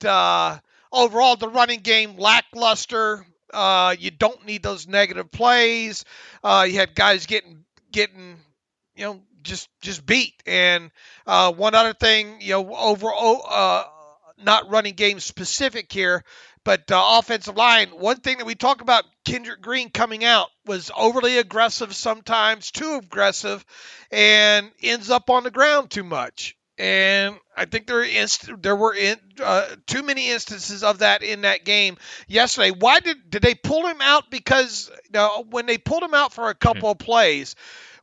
overall, the running game lackluster. You don't need those negative plays. You had guys getting just beat. And one other thing, overall, not running game specific here, but offensive line. One thing that we talk about, Kendrick Green coming out was overly aggressive sometimes, too aggressive, and ends up on the ground too much. And I think there were too many instances of that in that game yesterday. Why did they pull him out? Because when they pulled him out for a couple of plays,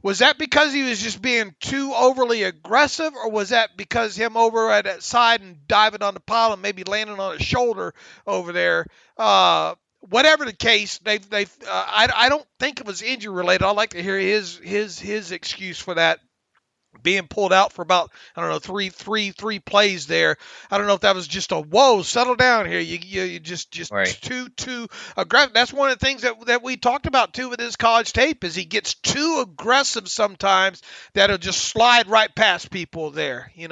was that because he was just being too overly aggressive, or was that because him over at that side and diving on the pile and maybe landing on his shoulder over there? Whatever the case, I don't think it was injury related. I'd like to hear his excuse for that. Being pulled out for about, I don't know, three plays there. I don't know if that was just a whoa, settle down here. You just right. too aggressive. That's one of the things that we talked about too with his college tape is he gets too aggressive sometimes that'll just slide right past people there. He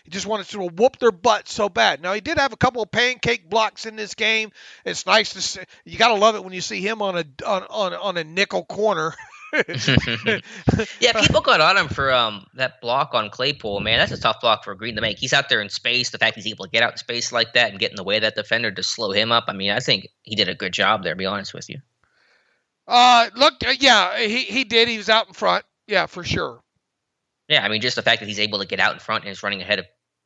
just wanted to whoop their butt so bad. Now he did have a couple of pancake blocks in this game. It's nice to see. You gotta love it when you see him on a nickel corner. Yeah, people got on him for that block on Claypool. Man, that's a tough block for Green to make. He's out there in space. The fact he's able to get out in space like that and get in the way of that defender to slow him up. I mean, I think he did a good job there, to be honest with you. He did. He was out in front. Yeah, for sure. Yeah, I mean, just the fact that he's able to get out in front and is running ahead of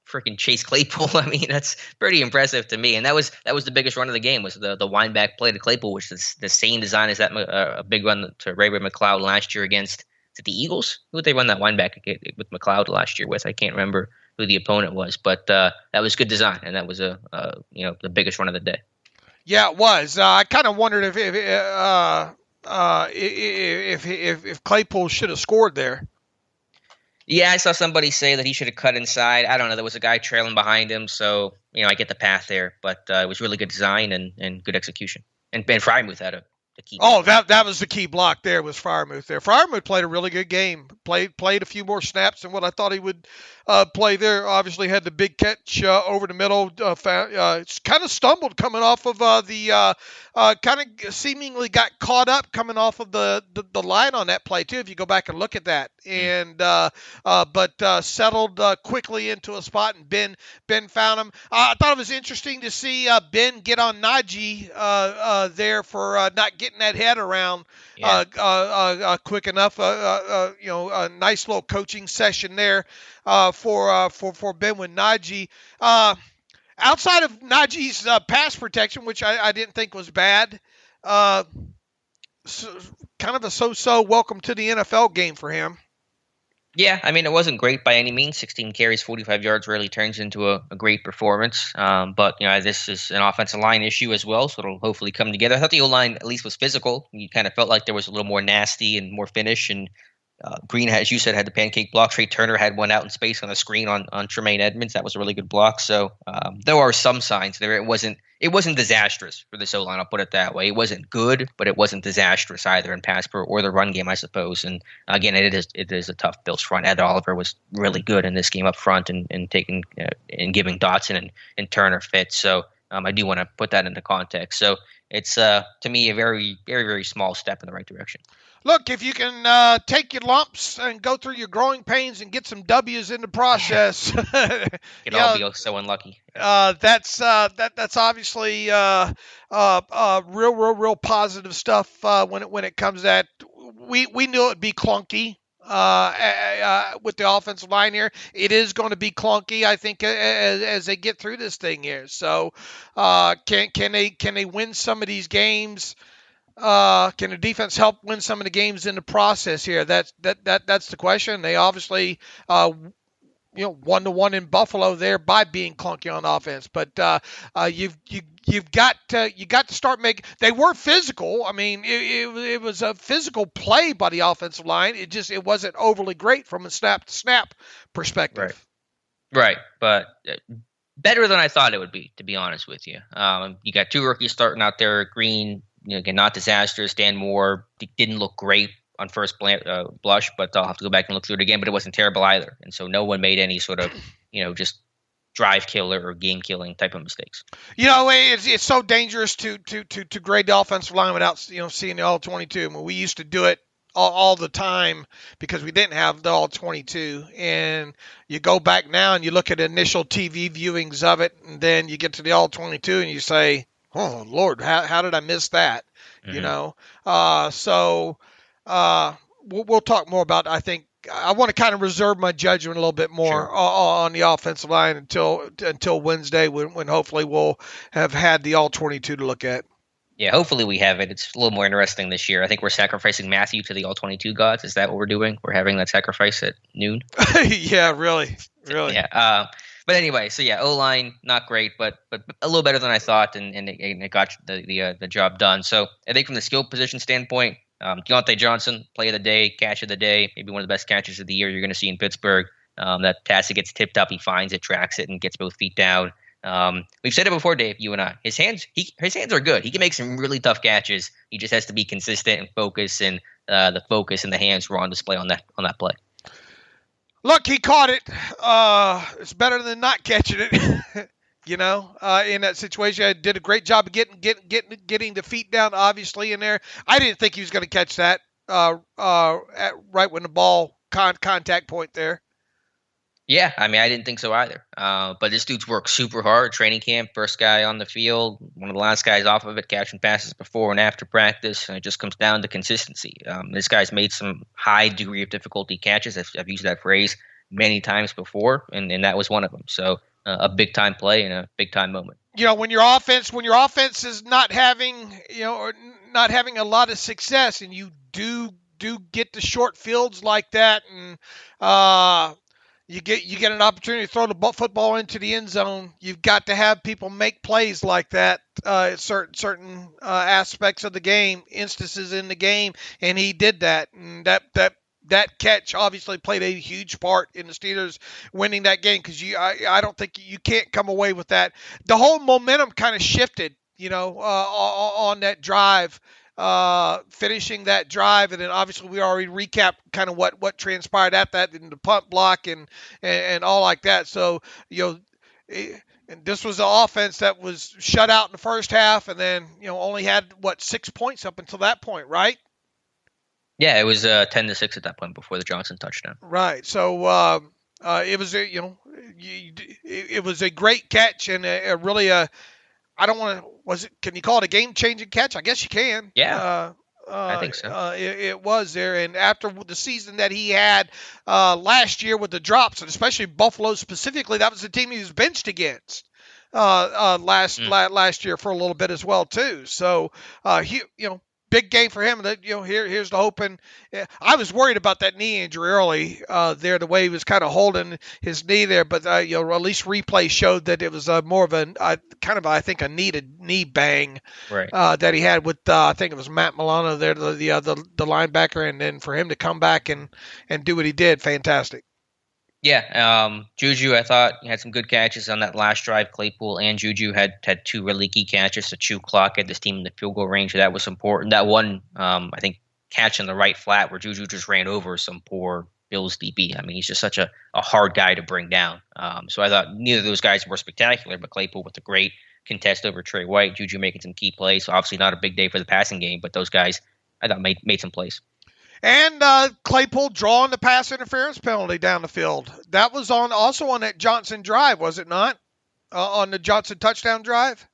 freaking Chase Claypool. I mean, that's pretty impressive to me. And that was the biggest run of the game, was the wind back play to Claypool, which is the same design as that a big run to Ray McLeod last year against the Eagles. Who did they run that wind back with McLeod last year with? I can't remember who the opponent was, but that was good design, and that was the biggest run of the day. Yeah, it was. I kind of wondered if Claypool should have scored there. Yeah, I saw somebody say that he should have cut inside. I don't know. There was a guy trailing behind him, so I get the path there. But it was really good design and good execution. And Ben Frymuth had a key. Oh, that was the key block there, was Frymuth there. Frymuth played a really good game. Played a few more snaps than what I thought he would play there. Obviously had the big catch over the middle. Kind of stumbled coming off of kind of seemingly got caught up coming off of the line on that play too, if you go back and look at that. And but settled quickly into a spot, and Ben found him. I thought it was interesting to see Ben get on Najee there for not getting that head around quick enough. A nice little coaching session there for Ben with Najee. Outside of Najee's pass protection, which I didn't think was bad, kind of a so-so welcome to the NFL game for him. Yeah, I mean, it wasn't great by any means. 16 carries, 45 yards rarely turns into a great performance. But, this is an offensive line issue as well, so it'll hopefully come together. I thought the O-line at least was physical. You kind of felt like there was a little more nasty and more finish. And Green, as you said, had the pancake block. Trey Turner had one out in space on the screen on Tremaine Edmonds. That was a really good block. So there are some signs there. It wasn't disastrous for this O-line, I'll put it that way. It wasn't good, but it wasn't disastrous either in pass pro or the run game, I suppose. And again, it is a tough Bills front. Ed Oliver was really good in this game up front and taking and giving Dotson and Turner fits. So I do want to put that into context. So it's to me a very, very, very small step in the right direction. Look, if you can take your lumps and go through your growing pains and get some W's in the process, you'd all be so unlucky. That's obviously real positive stuff when it comes to that. We knew it'd be clunky with the offensive line here. It is going to be clunky, I think, as they get through this thing here. So can they win some of these games? Can the defense help win some of the games in the process here? That's the question. They obviously, 1-1 in Buffalo there by being clunky on offense. But you've got to start making. They were physical. I mean, it was a physical play by the offensive line. It wasn't overly great from a snap to snap perspective. Right. But better than I thought it would be, to be honest with you. You got two rookies starting out there. Green. Again, not disastrous. Dan Moore didn't look great on first blush, but I'll have to go back and look through it again. But it wasn't terrible either, and so no one made any sort of, just drive killer or game killing type of mistakes. It's so dangerous to grade the offensive line without seeing the all 22. I mean, we used to do it all the time because we didn't have the all 22, and you go back now and you look at initial TV viewings of it, and then you get to the all 22 and you say, oh Lord, how did I miss that? Mm-hmm. So we'll talk more about. I think I want to kind of reserve my judgment a little bit more on the offensive line until Wednesday, when hopefully we'll have had the all 22 to look at. Yeah, hopefully we have it. It's a little more interesting this year. I think we're sacrificing Matthew to the all 22 gods. Is that what we're doing? We're having that sacrifice at noon. Yeah, really. Yeah. But anyway, so yeah, O-line not great, but a little better than I thought, and it got the job done. So I think from the skill position standpoint, Deante Johnson, play of the day, catch of the day, maybe one of the best catches of the year you're going to see in Pittsburgh. That pass that gets tipped up, he finds it, tracks it, and gets both feet down. We've said it before, Dave, you and I. His hands are good. He can make some really tough catches. He just has to be consistent and focus, and the focus and the hands were on display on that play. Look, he caught it. It's better than not catching it. In that situation, I did a great job of getting the feet down, obviously, in there. I didn't think he was going to catch that right when the ball contact point there. Yeah, I mean, I didn't think so either. But this dude's worked super hard. Training camp, first guy on the field, one of the last guys off of it, catching passes before and after practice, and it just comes down to consistency. This guy's made some high degree of difficulty catches. I've used that phrase many times before, and that was one of them. So a big time play and a big time moment. When your offense is not having or not having a lot of success, and you do get the short fields like that, and you get an opportunity to throw the football into the end zone. You've got to have people make plays like that at certain aspects of the game, instances in the game, and he did that. And that catch obviously played a huge part in the Steelers winning that game, because I don't think you can't come away with that. The whole momentum kind of shifted on that drive, finishing that drive. And then obviously we already recapped kind of what transpired at that in the punt block and all like that. So, and this was an offense that was shut out in the first half and then, only had 6 points up until that point, right? Yeah, it was 10-6 at that point before the Johnson touchdown. Right. So it was it was a great catch and a really I don't want to. Can you call it a game-changing catch? I guess you can. Yeah. I think so. It was there, and after the season that he had last year with the drops, and especially Buffalo specifically, that was the team he was benched against last year for a little bit as well too. So big game for him. That here's the hope. And I was worried about that knee injury early there, the way he was kind of holding his knee there. But at least replay showed that it was more of I think a needed knee bang that he had with I think it was Matt Milano there, the linebacker, and then for him to come back and do what he did, fantastic. Yeah, Juju, I thought he had some good catches on that last drive. Claypool and Juju had two really key catches to chew clock at this team in the field goal range. That was important. That one, I think, catch in the right flat where Juju just ran over some poor Bills DB. I mean, he's just such a hard guy to bring down. So I thought neither of those guys were spectacular, but Claypool with a great contest over Trey White, Juju making some key plays. So obviously not a big day for the passing game, but those guys I thought made some plays. And Claypool drawing the pass interference penalty down the field. That was also on that Johnson drive, was it not? On the Johnson touchdown drive?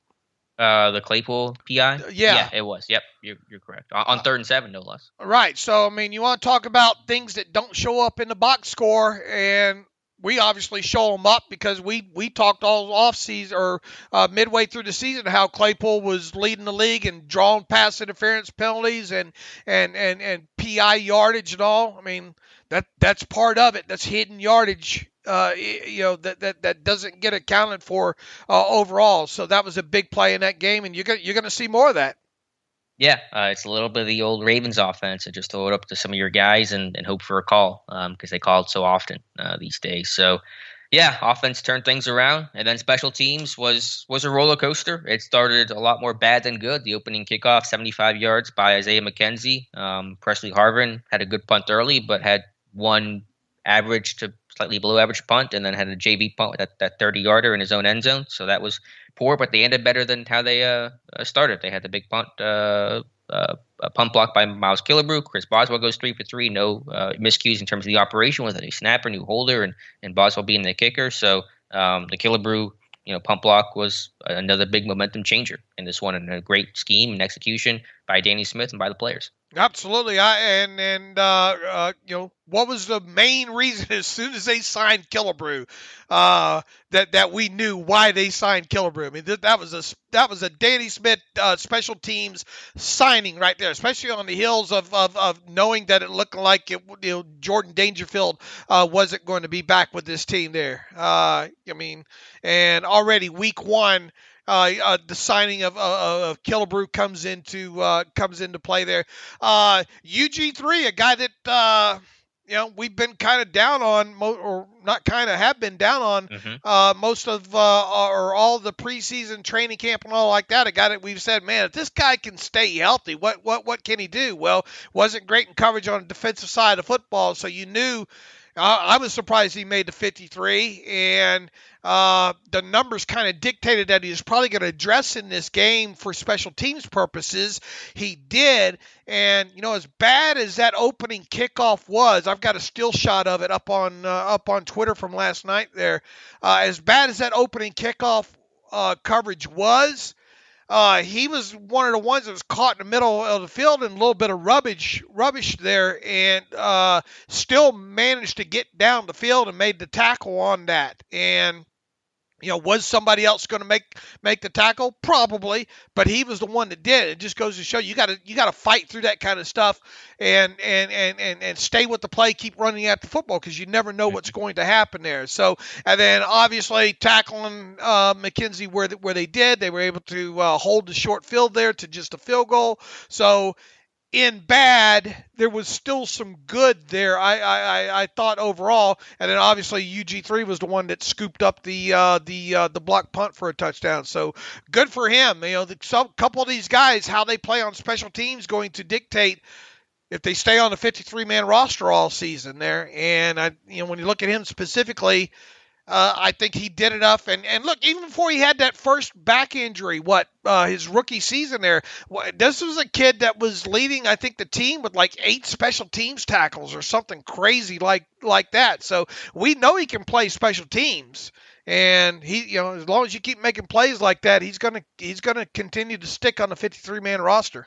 The Claypool PI? Yeah, it was. Yep, you're correct. On 3rd and 7, no less. Right. So, I mean, you want to talk about things that don't show up in the box score, and we obviously show them up because we talked all off season or midway through the season how Claypool was leading the league and drawing pass interference penalties and PI yardage and all. I mean, that's part of it. That's hidden yardage. That doesn't get accounted for overall. So that was a big play in that game, and you're gonna see more of that. Yeah, it's a little bit of the old Ravens offense, and just throw it up to some of your guys and hope for a call because they call it so often these days. So, yeah, offense turned things around, and then special teams was a roller coaster. It started a lot more bad than good. The opening kickoff, 75 yards by Isaiah McKenzie. Presley Harvin had a good punt early, but had one average to slightly below average punt, and then had a JV punt with that 30-yarder in his own end zone. So that was poor, but they ended better than how they started. They had the big punt, a punt block by Miles Killebrew. Chris Boswell goes 3 for 3. No miscues in terms of the operation with a snapper, new holder, and Boswell being the kicker. So the Killebrew punt block was another big momentum changer in this one, and a great scheme and execution by Danny Smith and by the players. Absolutely. What was the main reason as soon as they signed Killebrew that we knew why they signed Killebrew? I mean, that was a Danny Smith special teams signing right there, especially on the heels of knowing that it looked like Jordan Dangerfield wasn't going to be back with this team there. And already week one, the signing of Killebrew comes into play there. UG3, a guy that we've been kind of down on, or not kind of have been down on most of or all the preseason training camp and all like that. A guy that we've said, man, if this guy can stay healthy, what can he do? Well, wasn't great in coverage on the defensive side of football, so you knew. I was surprised he made the 53, and the numbers kind of dictated that he was probably going to address in this game for special teams purposes. He did, and as bad as that opening kickoff was, I've got a still shot of it up on Twitter from last night there. As bad as that opening kickoff coverage was, he was one of the ones that was caught in the middle of the field and a little bit of rubbish there, and still managed to get down the field and made the tackle on that. And was somebody else going to make the tackle? Probably, but he was the one that did. It just goes to show you got to fight through that kind of stuff and stay with the play, keep running at the football, because you never know what's going to happen there. So, and then obviously tackling McKenzie where they did, they were able to hold the short field there to just a field goal. So in bad, there was still some good there. I thought overall, and then obviously UG3 was the one that scooped up the block punt for a touchdown. So good for him. Couple of these guys, how they play on special teams, going to dictate if they stay on the 53-man roster all season there. And when you look at him specifically, I think he did enough. And look, even before he had that first back injury, his rookie season there, this was a kid that was leading, I think, the team with like 8 special teams tackles or something crazy like that. So we know he can play special teams. And he, as long as you keep making plays like that, he's gonna continue to stick on the 53-man roster.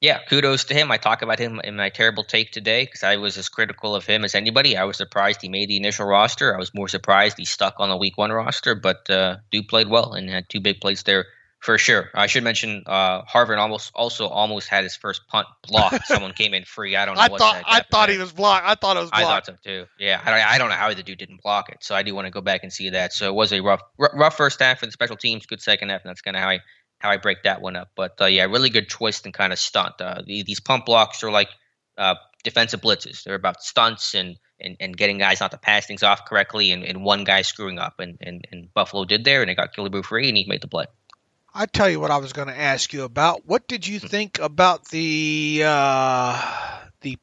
Yeah, kudos to him. I talk about him in my terrible take today because I was as critical of him as anybody. I was surprised he made the initial roster. I was more surprised he stuck on the week 1 roster, but Duke played well and had 2 big plays there for sure. I should mention Harvard almost had his first punt blocked. Someone came in free. I don't know I thought he was blocked. I thought it was blocked. I thought so too. Yeah, I don't know how the dude didn't block it. So I do want to go back and see that. So it was a rough first half for the special teams, good second half, and that's kind of how I break that one up. But really good twist and kind of stunt. These pump blocks are like defensive blitzes. They're about stunts and getting guys not to pass things off correctly and one guy screwing up. And Buffalo did there, and they got Killebrew free, and he made the play. I tell you what I was going to ask you about. What did you think about the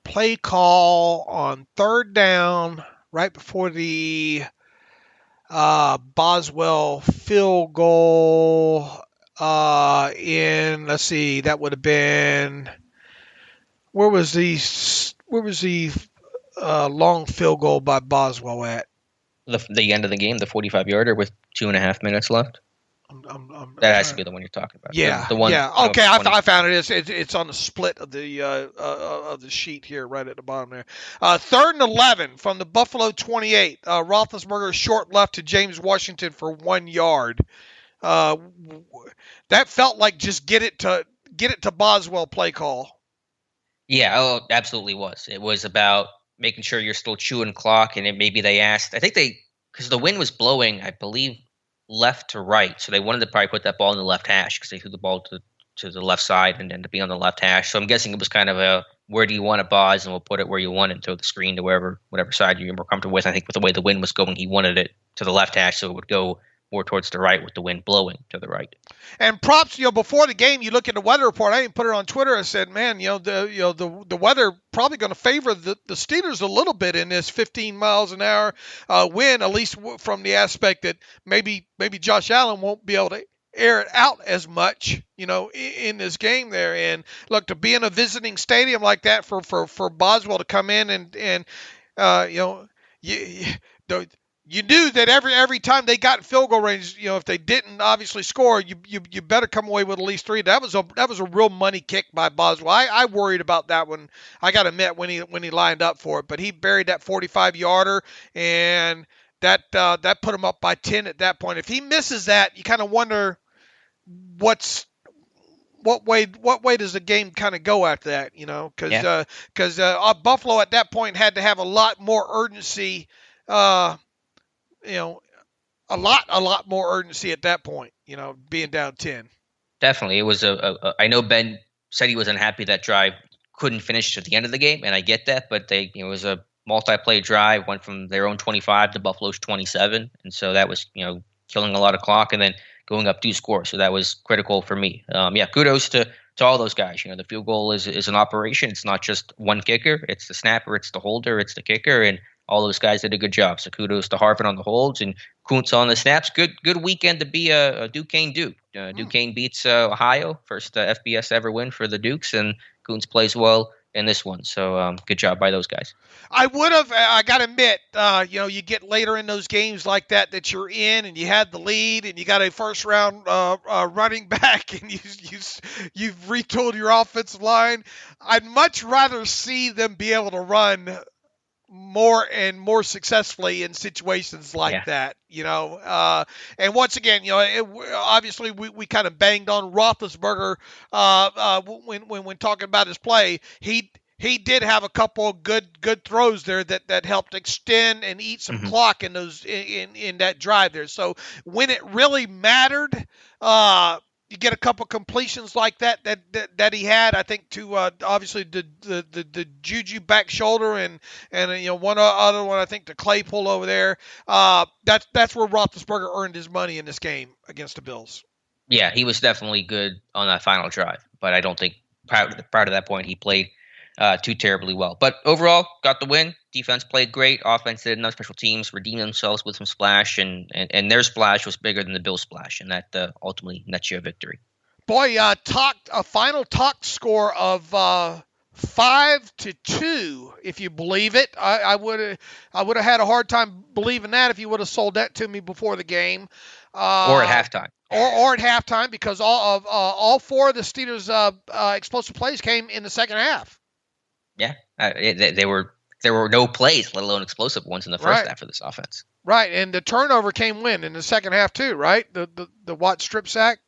play call on 3rd down right before the Boswell field goal? Let's see, that would have been, where was the long field goal by Boswell at? The end of the game, the 45-yarder with 2.5 minutes left. That has to be the one you're talking about. Yeah, the one. Yeah. Okay, I found it. It's on the split of the sheet here, right at the bottom there. 3rd and 11 from the Buffalo 28. Roethlisberger short left to James Washington for 1 yard. That felt like just get it to Boswell play call. Yeah, it absolutely was. It was about making sure you're still chewing clock, and then maybe they asked. I think because the wind was blowing, I believe, left to right, so they wanted to probably put that ball in the left hash because they threw the ball to the left side and then to be on the left hash. So I'm guessing it was kind of a where do you want it, Boz, and we'll put it where you want it and throw the screen to whatever side you're more comfortable with. I think with the way the wind was going, he wanted it to the left hash so it would go more towards the right with the wind blowing to the right. And props, before the game, you look at the weather report. I even put it on Twitter. I said, man, the weather probably going to favor the Steelers a little bit in this 15 miles an hour wind, at least from the aspect that maybe Josh Allen won't be able to air it out as much, in this game there. And look, to be in a visiting stadium like that for Boswell to come in and you knew that every time they got field goal range, if they didn't obviously score, you better come away with at least 3. That was a real money kick by Boswell. I worried about that one. I got to admit when he lined up for it, but he buried that 45-yarder, and that put him up by 10 at that point. If he misses that, you kind of wonder what way does the game kind of go after that? Because Buffalo at that point had to have a lot more urgency. A lot more urgency at that point, being down 10. Definitely. It was I know Ben said he was unhappy that drive couldn't finish at the end of the game, and I get that, but it was a multi-play drive, went from their own 25 to Buffalo's 27, and so that was, killing a lot of clock and then going up 2 scores. So that was critical for me. Kudos to all those guys. The field goal is an operation. It's not just one kicker. It's the snapper, it's the holder, it's the kicker, and all those guys did a good job. So kudos to Harvard on the holds and Kuntz on the snaps. Good weekend to be a Duquesne Duke. Duquesne beats Ohio, first FBS ever win for the Dukes, and Kuntz plays well in this one. So good job by those guys. I got to admit, you get later in those games like that you're in and you had the lead and you got a first round running back and you've retooled your offensive line. I'd much rather see them be able to run more and more successfully in situations like that, and once again, obviously we kind of banged on Roethlisberger when talking about his play. He did have a couple of good throws there that helped extend and eat some clock in those in that drive there. So when it really mattered, you get a couple completions like that he had. I think to obviously the Juju back shoulder and one other one I think to Claypool over there. That's where Roethlisberger earned his money in this game against the Bills. Yeah, he was definitely good on that final drive, but I don't think prior to that point he played too terribly well. But overall, got the win. Defense played great. Offense did enough. Special teams redeemed themselves with some splash, and their splash was bigger than the Bills' splash, and that ultimately nets you a victory. Boy, a final talk score of 5-2, if you believe it. I would have had a hard time believing that if you would have sold that to me before the game. Or at halftime. Or at halftime, because all four of the Steelers' explosive plays came in the second half. Yeah, there were no plays, let alone explosive ones, in the first half of this offense. Right, and the turnover came in the second half too, right? The Watt strip sack.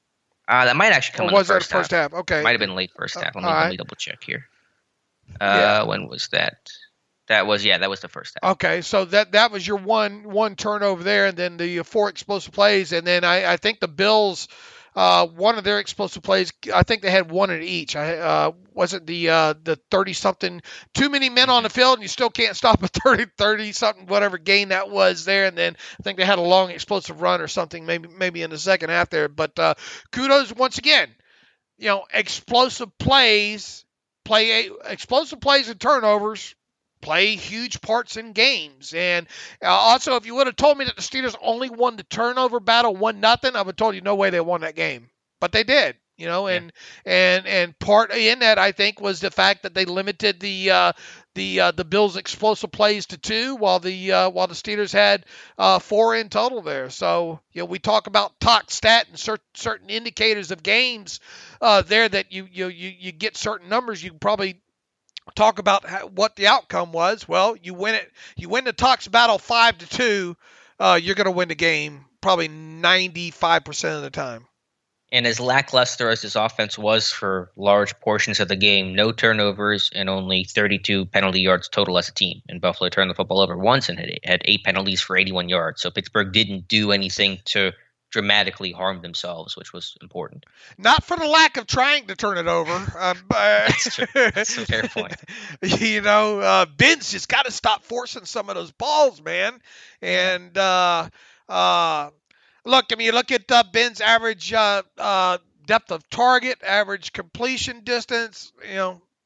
That might actually come in the first half. Okay, might have been late first half. Let me double check here. When was that? That was the first half. Okay, so that was your one turnover there, and then the four explosive plays, and then I think the Bills, one of their explosive plays, I think they had one in each. Was it the 30-something, too many men on the field, and you still can't stop a 30-something whatever gain that was there, and then I think they had a long explosive run or something maybe in the second half there. But kudos once again, explosive plays and turnovers play huge parts in games. And also, if you would have told me that the Steelers only won the turnover battle 1-0, I would have told you no way they won that game. But they did, and part in that, I think, was the fact that they limited the Bills' explosive plays to 2, while the Steelers had 4 in total there. So we talk about talk stat and certain indicators of games there that you get certain numbers. You can probably talk about what the outcome was. Well, you win it. You win the Talks battle 5-2. You're going to win the game probably 95% of the time. And as lackluster as this offense was for large portions of the game, no turnovers and only 32 penalty yards total as a team. And Buffalo turned the football over once and had 8 penalties for 81 yards. So Pittsburgh didn't do anything to dramatically harm themselves, which was important. Not for the lack of trying to turn it over. That's true. That's a fair point. Ben's just got to stop forcing some of those balls, man. And look, you look at Ben's average depth of target, average completion distance.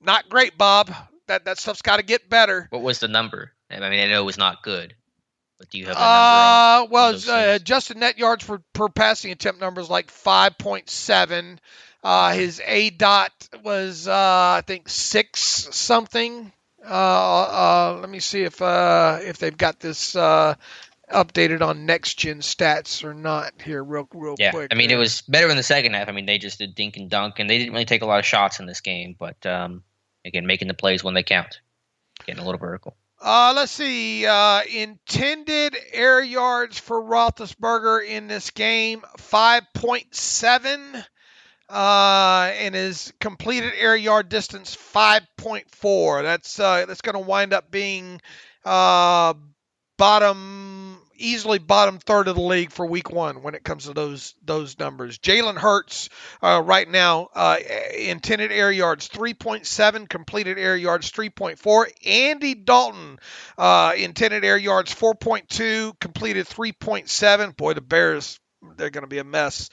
Not great, Bob. That stuff's got to get better. What was the number? I mean, I know it was not good. But do you have a number? Well, adjusted net yards per passing attempt number is like 5.7. His ADOT was I think 6 something. Let me see if they've got this updated on next gen stats or not here real quick. I mean, it was better in the second half. I mean, they just did dink and dunk, and they didn't really take a lot of shots in this game. But again, making the plays when they count, getting a little vertical. Let's see. Intended air yards for Roethlisberger in this game, 5.7. And his completed air yard distance, 5.4. That's going to wind up being easily bottom third of the league for week 1 when it comes to those numbers. Jalen Hurts right now, intended air yards 3.7, completed air yards 3.4. Andy Dalton, intended air yards 4.2, completed 3.7. Boy, the Bears, they're going to be a mess.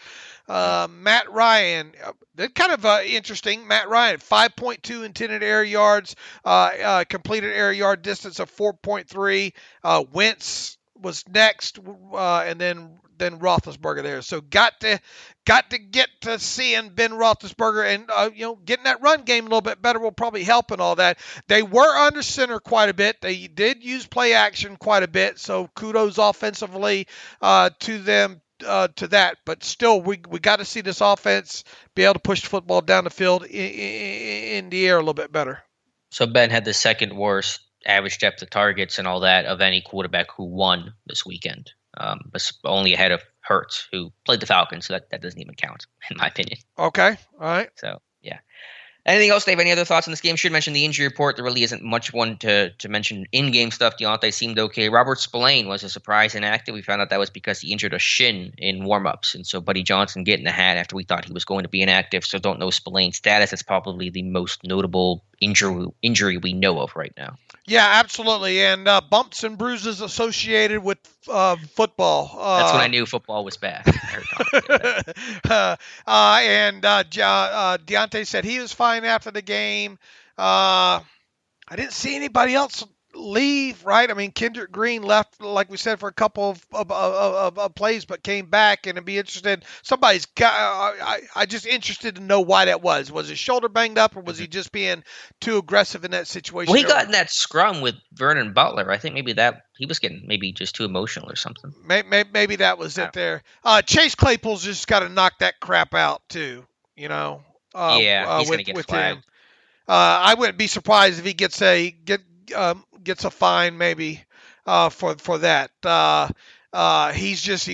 Matt Ryan, they're kind of interesting. Matt Ryan, 5.2 intended air yards, completed air yard distance of 4.3. Wentz was next, and then Roethlisberger there. So got to get to seeing Ben Roethlisberger and getting that run game a little bit better will probably help and all that. They were under center quite a bit. They did use play action quite a bit. So kudos offensively to them. To that, but still, we got to see this offense be able to push the football down the field in the air a little bit better. So Ben had the second worst average depth of targets and all that of any quarterback who won this weekend, but only ahead of Hurts, who played the Falcons, so that doesn't even count, in my opinion. Okay, all right. So, yeah. Anything else, Dave? Any other thoughts on this game? Should mention the injury report. There really isn't much one to mention in-game stuff. Deante seemed okay. Robert Spillane was a surprise inactive. We found out that was because he injured a shin in warm-ups. And so Buddy Johnson getting the hat after we thought he was going to be inactive. So don't know Spillane's status. It's probably the most notable injury we know of right now. Yeah, absolutely. And bumps and bruises associated with football. That's when I knew football was back. Deante said he was fine after the game. I didn't see anybody else leave, right? I mean, Kendrick Green left, like we said, for a couple of plays, but came back, and I'd be interested. Somebody's got. I just interested to know why that was. Was his shoulder banged up, or was he just being too aggressive in that situation? Well, he got in that scrum with Vernon Butler. I think maybe that he was getting maybe just too emotional or something. Maybe that was it there. Chase Claypool's just got to knock that crap out too. You know. He's going to get flagged. I wouldn't be surprised if he gets a fine maybe for that. He's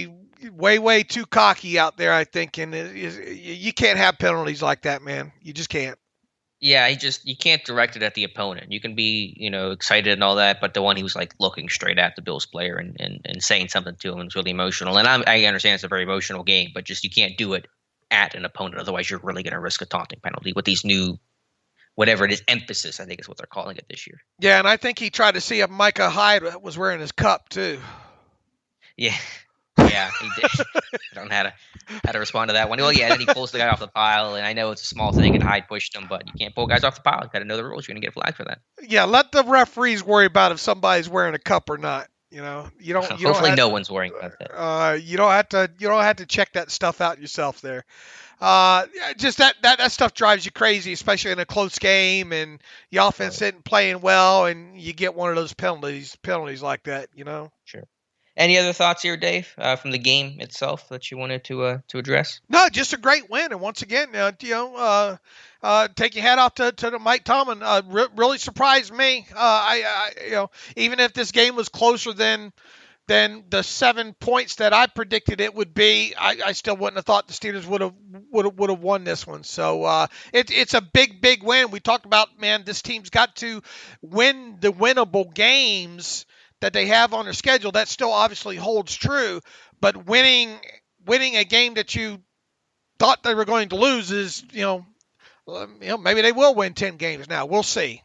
way too cocky out there, I think, and you can't have penalties like that, man. You just can't. Yeah, you can't direct it at the opponent. You can be, excited and all that, but the one he was like looking straight at the Bills player and saying something to him was really emotional. And I understand it's a very emotional game, but just you can't do it at an opponent. Otherwise, you're really going to risk a taunting penalty with these new, whatever it is, emphasis, I think is what they're calling it this year. Yeah, and I think he tried to see if Micah Hyde was wearing his cup too. Yeah, he did. I don't know how to respond to that one. Well, yeah, then he pulls the guy off the pile, and I know it's a small thing, and Hyde pushed him, but you can't pull guys off the pile. You got to know the rules. You're going to get flagged for that. Yeah, let the referees worry about if somebody's wearing a cup or not. You don't. Hopefully, no one's worrying about that. You don't have to check that stuff out yourself there. Just that stuff drives you crazy, especially in a close game and the offense isn't playing well, and you get one of those penalties like that. Sure. Any other thoughts here, Dave, from the game itself that you wanted to address? No, just a great win, and once again, take your hat off to Mike Tomlin. Really surprised me. Even if this game was closer than the 7 points that I predicted it would be, I still wouldn't have thought the Steelers would have won this one. So it's a big win. We talked about, man, this team's got to win the winnable games that they have on their schedule. That still obviously holds true, but winning a game that you thought they were going to lose is, maybe they will win 10 games now. We'll see.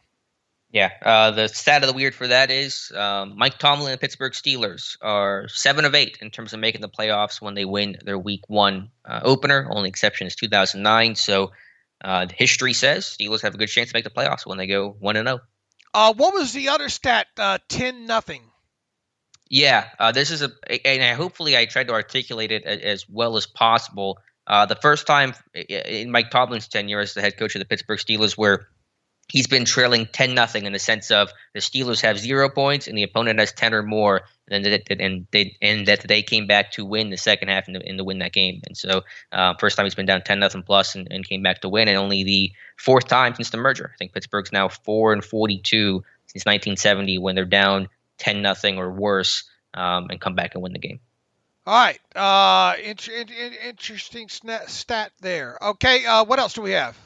Yeah, the stat of the weird for that is Mike Tomlin and the Pittsburgh Steelers are 7 of 8 in terms of making the playoffs when they win their Week 1 opener. Only exception is 2009. So history says Steelers have a good chance to make the playoffs when they go 1-0. What was the other stat? 10-0. Yeah, this is hopefully I tried to articulate it as well as possible. The first time in Mike Tomlin's tenure as the head coach of the Pittsburgh Steelers where he's been trailing 10-0 in the sense of the Steelers have 0 points and the opponent has 10 or more, and that they came back to win the second half and to win that game. And so first time he's been down 10-0 plus and came back to win, and only the fourth time since the merger. I think Pittsburgh's now 4-42 since 1970 when they're down 10-0 or worse and come back and win the game. All right. Interesting stat there. Okay, what else do we have?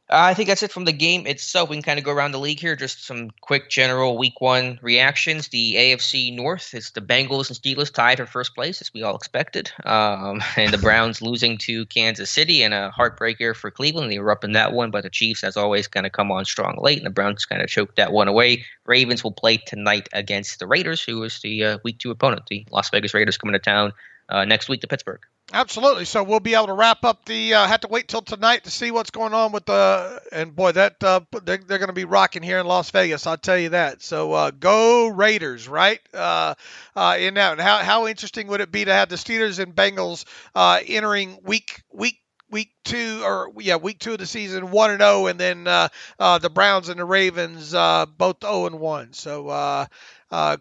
I think that's it from the game itself. We can kind of go around the league here. Just some quick general Week 1 reactions. The AFC North, it's the Bengals and Steelers tied for first place, as we all expected. And the Browns losing to Kansas City and a heartbreaker for Cleveland. They were up in that one, but the Chiefs, as always, kind of come on strong late, and the Browns kind of choked that one away. Ravens will play tonight against the Raiders, who is the Week 2 opponent. The Las Vegas Raiders coming to town next week to Pittsburgh. Absolutely. So we'll be able to wrap up have to wait till tonight to see what's going on with and boy, that they're going to be rocking here in Las Vegas. I'll tell you that. So go Raiders, right? In that, how interesting would it be to have the Steelers and Bengals entering week 2 week 2 of the season 1-0, and then the Browns and the Ravens both 0-1. So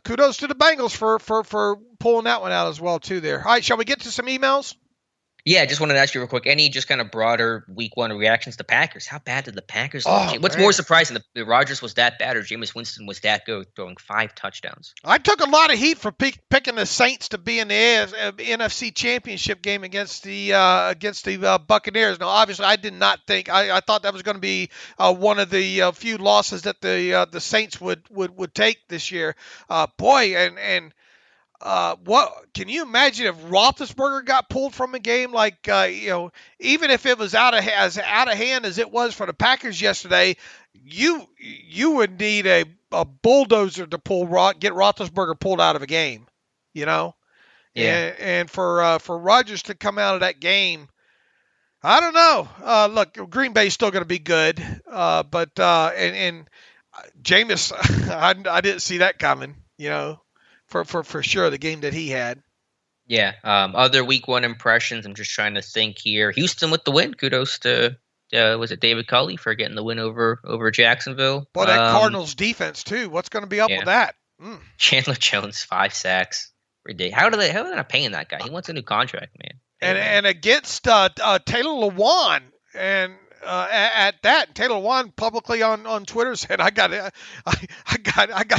kudos to the Bengals for pulling that one out as well too there. All right, shall we get to some emails? Yeah, just wanted to ask you real quick. Any just kind of broader week one reactions to Packers? How bad did the Packers look? What's more surprising, the Rodgers was that bad or Jameis Winston was that good, throwing 5 touchdowns? I took a lot of heat for picking the Saints to be in the NFC Championship game against the Buccaneers. Now, obviously, I did not think I thought that was going to be one of the few losses that the Saints would take this year. What can you imagine if Roethlisberger got pulled from a game? Like even if it was out of hand as it was for the Packers yesterday, you would need a bulldozer to get Roethlisberger pulled out of a game, Yeah. And for Rodgers to come out of that game, I don't know. Look, Green Bay's still going to be good, but Jameis, I didn't see that coming, For sure, the game that he had. Yeah. Other week one impressions. I'm just trying to think here. Houston with the win. Kudos to was it David Culley for getting the win over Jacksonville? Boy, that Cardinals defense too. What's going to be up with that? Chandler Jones 5 sacks. Ridiculous. How are they not paying that guy? He wants a new contract, man. And against Taylor Lewan and. At that, Taylor Lewan publicly on Twitter said, "I got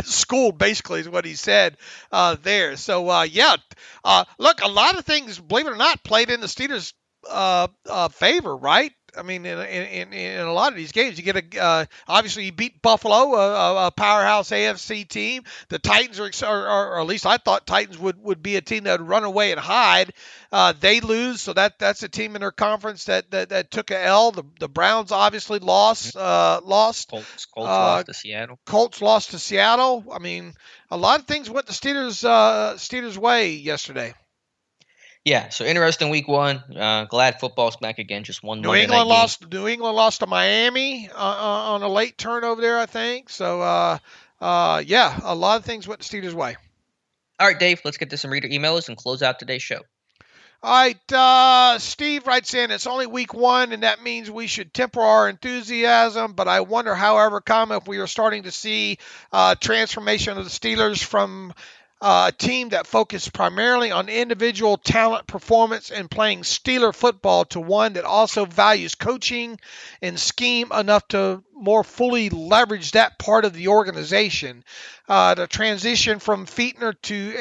schooled." Basically, is what he said there. So look, a lot of things, believe it or not, played in the Steelers' favor, right? I mean, in a lot of these games, you get obviously you beat Buffalo, a powerhouse AFC team. The Titans or at least I thought Titans would be a team that would run away and hide. They lose, so that's a team in their conference that took a L. The Browns obviously lost. Colts lost to Seattle. Colts lost to Seattle. I mean, a lot of things went the Steelers' way yesterday. Yeah, so interesting week one. Glad football's back again. Just one. New England lost to Miami on a late turnover there, I think. So a lot of things went the Steelers' way. All right, Dave, let's get to some reader emails and close out today's show. All right, Steve writes in, it's only week one, and that means we should temper our enthusiasm, but I wonder, however, if we are starting to see transformation of the Steelers from a team that focused primarily on individual talent, performance, and playing Steeler football to one that also values coaching and scheme enough to more fully leverage that part of the organization. The transition from Fietner to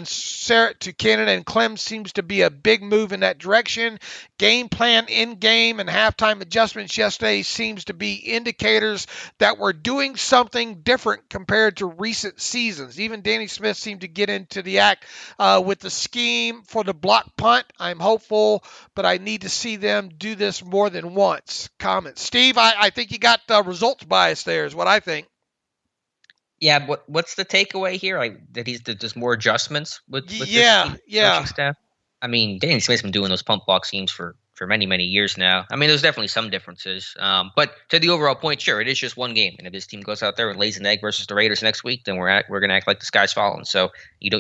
Sarrett to Canada and Clem seems to be a big move in that direction. Game plan, in-game, and halftime adjustments yesterday seems to be indicators that we're doing something different compared to recent seasons. Even Danny Smith seemed to get into the act with the scheme for the block punt. I'm hopeful, but I need to see them do this more than once. Comment. Steve, I think you got results bias there is what I think. Yeah, what's the takeaway here? That there's more adjustments with this coaching staff? I mean, Danny Smith's been doing those pump block schemes for many, many years now. I mean, there's definitely some differences. But to the overall point, sure, it is just one game. And if this team goes out there and lays an egg versus the Raiders next week, then we're going to act like the sky's falling. So you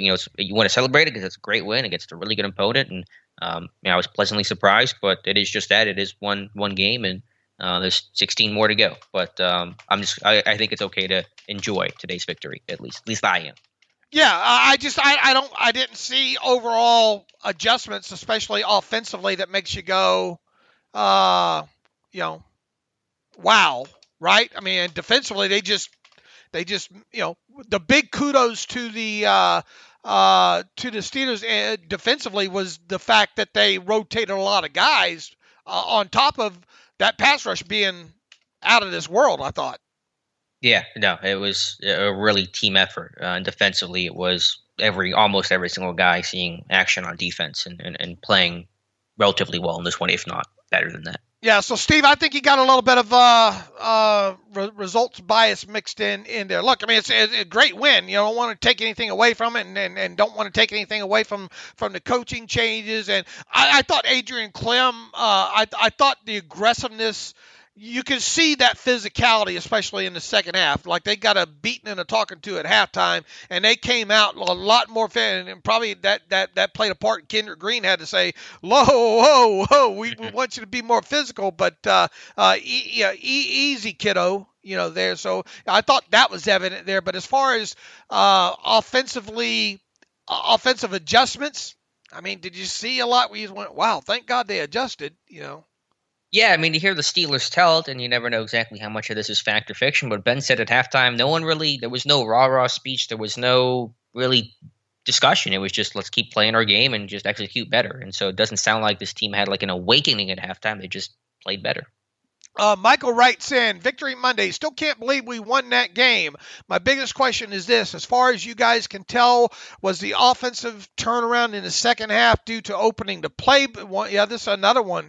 want to celebrate it because it's a great win against a really good opponent. And I was pleasantly surprised, but it is just that. It is one game, and there's 16 more to go. But I think it's okay to enjoy today's victory, at least I am. Yeah, I didn't see overall adjustments, especially offensively, that makes you go, wow, right? I mean, defensively, they just, the big kudos to the Steelers defensively was the fact that they rotated a lot of guys on top of that pass rush being out of this world, I thought. Yeah, no, it was a really team effort. And defensively, it was almost every single guy seeing action on defense and playing relatively well in this one, if not better than that. Yeah, so Steve, I think you got a little bit of results bias mixed in there. Look, I mean, it's a great win. You don't want to take anything away from it, and don't want to take anything away from the coaching changes. And I thought Adrian Clem, I thought the aggressiveness. You can see that physicality, especially in the second half. Like they got a beating and a talking to at halftime, and they came out a lot more fan. And probably that played a part. Kendrick Green had to say, "Whoa, we want you to be more physical, but easy, kiddo." There. So I thought that was evident there. But as far as offensive adjustments, I mean, did you see a lot where you went, wow, thank God they adjusted, Yeah, I mean, you hear the Steelers tell it, and you never know exactly how much of this is fact or fiction. But Ben said at halftime, there was no rah-rah speech. There was no really discussion. It was just, let's keep playing our game and just execute better. And so it doesn't sound like this team had like an awakening at halftime. They just played better. Michael writes in, Victory Monday. Still can't believe we won that game. My biggest question is this. As far as you guys can tell, was the offensive turnaround in the second half due to opening the play? Yeah, this is another one.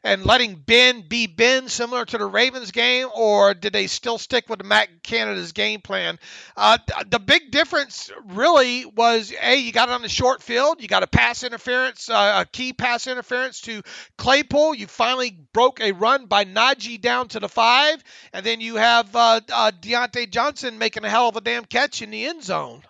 And letting Ben be Ben, similar to the Ravens game, or did they still stick with the Matt Canada's game plan? The big difference really was, you got it on the short field. You got a pass interference, a key pass interference to Claypool. You finally broke a run by Najee down to the 5, and then you have Deante Johnson making a hell of a damn catch in the end zone.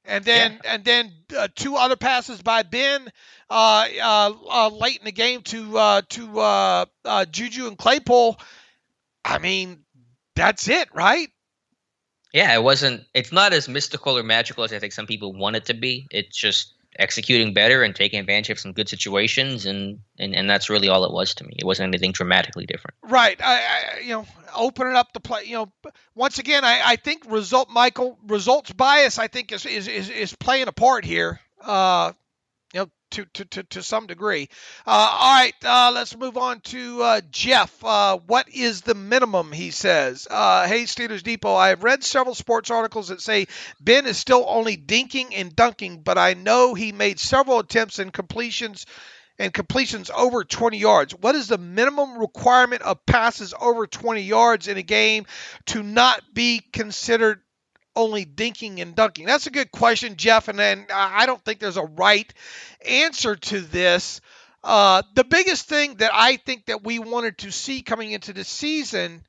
And then two other passes by Ben late in the game to Juju and Claypool. I mean, that's it, right? Yeah, it's not as mystical or magical as I think some people want it to be. It's just executing better and taking advantage of some good situations, and that's really all it was to me. It wasn't anything dramatically different. Right. Opening up the play. Once again, I think results bias, I think is playing a part here. To some degree. All right, let's move on to Jeff. What is the minimum, he says. Hey, Steelers Depot, I have read several sports articles that say Ben is still only dinking and dunking, but I know he made several attempts and completions over 20 yards. What is the minimum requirement of passes over 20 yards in a game to not be considered only dinking and dunking? That's a good question, Jeff, and then I don't think there's a right answer to this. The biggest thing that I think that we wanted to see coming into the season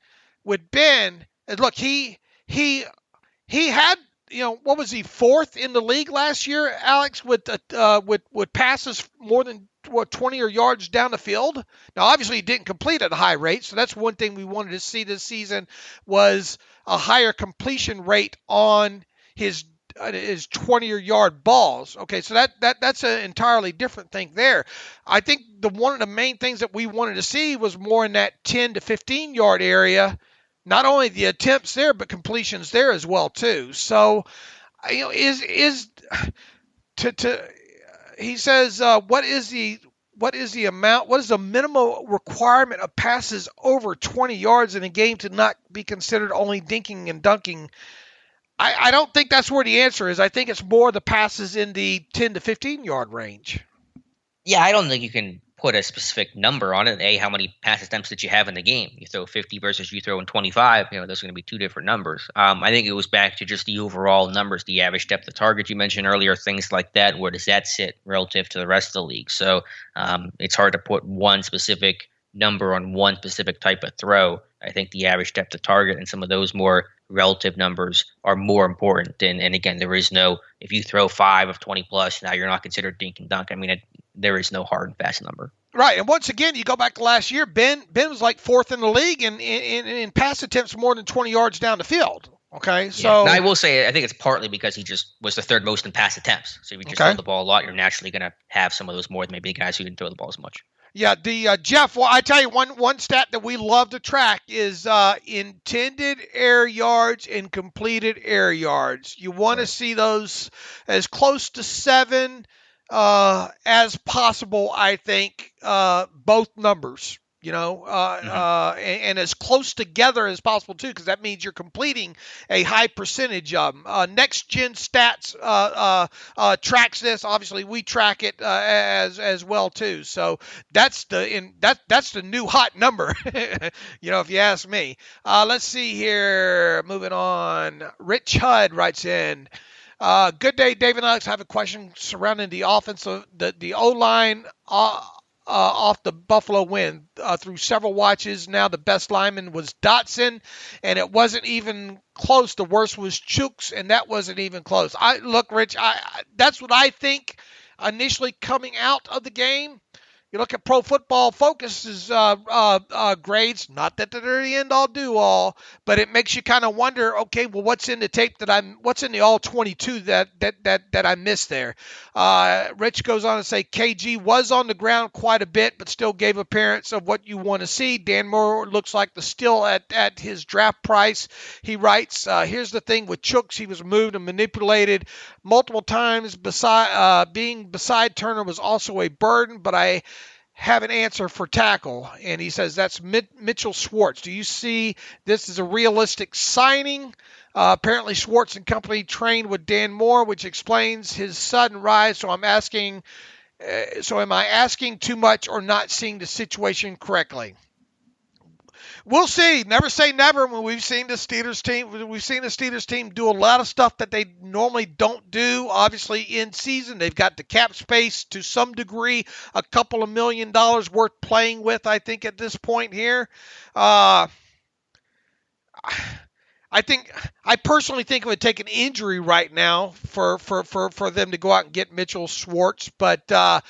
with Ben is, look, he had, what was he, 4th in the league last year, Alex, with passes more than 20 yards down the field. Now, obviously, he didn't complete at a high rate, so that's one thing we wanted to see this season was a higher completion rate on his 20-yard balls. Okay, so that's an entirely different thing there. I think one of the main things that we wanted to see was more in that 10 to 15-yard area. Not only the attempts there, but completions there as well too. So, he says, what is the amount? What is the minimum requirement of passes over 20 yards in a game to not be considered only dinking and dunking? I don't think that's where the answer is. I think it's more the passes in the 10 to 15 yard range. Yeah, I don't think you can put a specific number on it. How many pass attempts did you have in the game? You throw 50 versus you throw in 25. Those are going to be two different numbers. I think it was back to just the overall numbers, the average depth of target you mentioned earlier, things like that. Where does that sit relative to the rest of the league? So it's hard to put one specific number on one specific type of throw. I think the average depth of target and some of those more relative numbers are more important. And again, there is no, if you throw 5 of 20 plus, now you're not considered dink and dunk. I mean, there is no hard and fast number. Right. And once again, you go back to last year, Ben was like 4th in the league in pass attempts more than 20 yards down the field. Okay. So now, I will say, I think it's partly because he just was the 3rd most in pass attempts. So if you just throw the ball a lot, you're naturally going to have some of those more than maybe the guys who didn't throw the ball as much. Yeah, Jeff, well, I tell you, one stat that we love to track is intended air yards and completed air yards. You want to see those as close to 7 as possible, I think, both numbers. And as close together as possible, too, because that means you're completing a high percentage of them. Next Gen Stats tracks this. Obviously, we track it as well, too. So that's the new hot number, if you ask me. Let's see here. Moving on. Rich Hud writes in. Good day, David and Alex. I have a question surrounding the offensive, the O-line off the Buffalo win. Through several watches, now the best lineman was Dotson, and it wasn't even close. The worst was Chooks, and that wasn't even close. Look, Rich, that's what I think initially coming out of the game. You look at Pro Football Focus's grades, not that they're the end all do all, but it makes you kind of wonder, okay, well, what's in the tape what's in the all 22 that I missed there? Rich goes on to say KG was on the ground quite a bit, but still gave appearance of what you want to see. Dan Moore looks like the still at his draft price. He writes, here's the thing with Chooks, he was moved and manipulated multiple times. Being beside Turner was also a burden, but I have an answer for tackle, and he says that's Mitchell Schwartz. Do you see this as a realistic signing? Apparently Schwartz and company trained with Dan Moore, which explains his sudden rise. So am I asking too much or not seeing the situation correctly? We'll see. Never say never. When we've seen the Steelers team do a lot of stuff that they normally don't do. Obviously, in season, they've got the cap space to some degree, a couple of $1 million worth playing with. I think at this point here, I personally think it would take an injury right now for them to go out and get Mitchell Schwartz, but.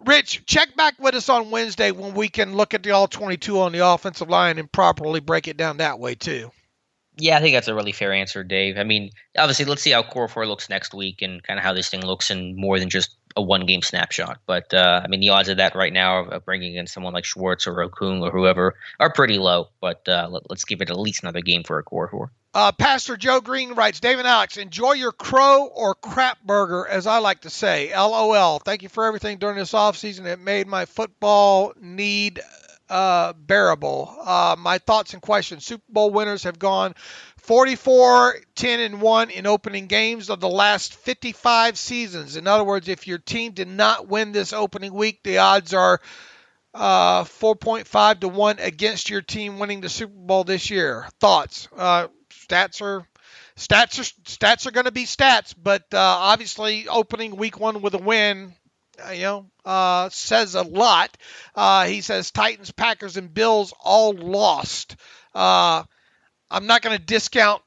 Rich, check back with us on Wednesday when we can look at the all-22 on the offensive line and properly break it down that way, too. Yeah, I think that's a really fair answer, Dave. I mean, obviously, let's see how Core 4 looks next week and kind of how this thing looks in more than just a one-game snapshot. But, I mean, the odds of that right now of bringing in someone like Schwartz or Okung or whoever are pretty low. But let's give it at least another game for a Core 4. Pastor Joe Green writes, Dave and Alex, enjoy your crow or crap burger, as I like to say. LOL. Thank you for everything during this offseason. It made my football need bearable. My thoughts and questions. Super Bowl winners have gone 44-10-1 in opening games of the last 55 seasons. In other words, if your team did not win this opening week, the odds are 4.5 to 1 against your team winning the Super Bowl this year. Thoughts? Stats are going to be stats, but obviously opening week one with a win, says a lot. He says Titans, Packers, and Bills all lost. I'm not going to discount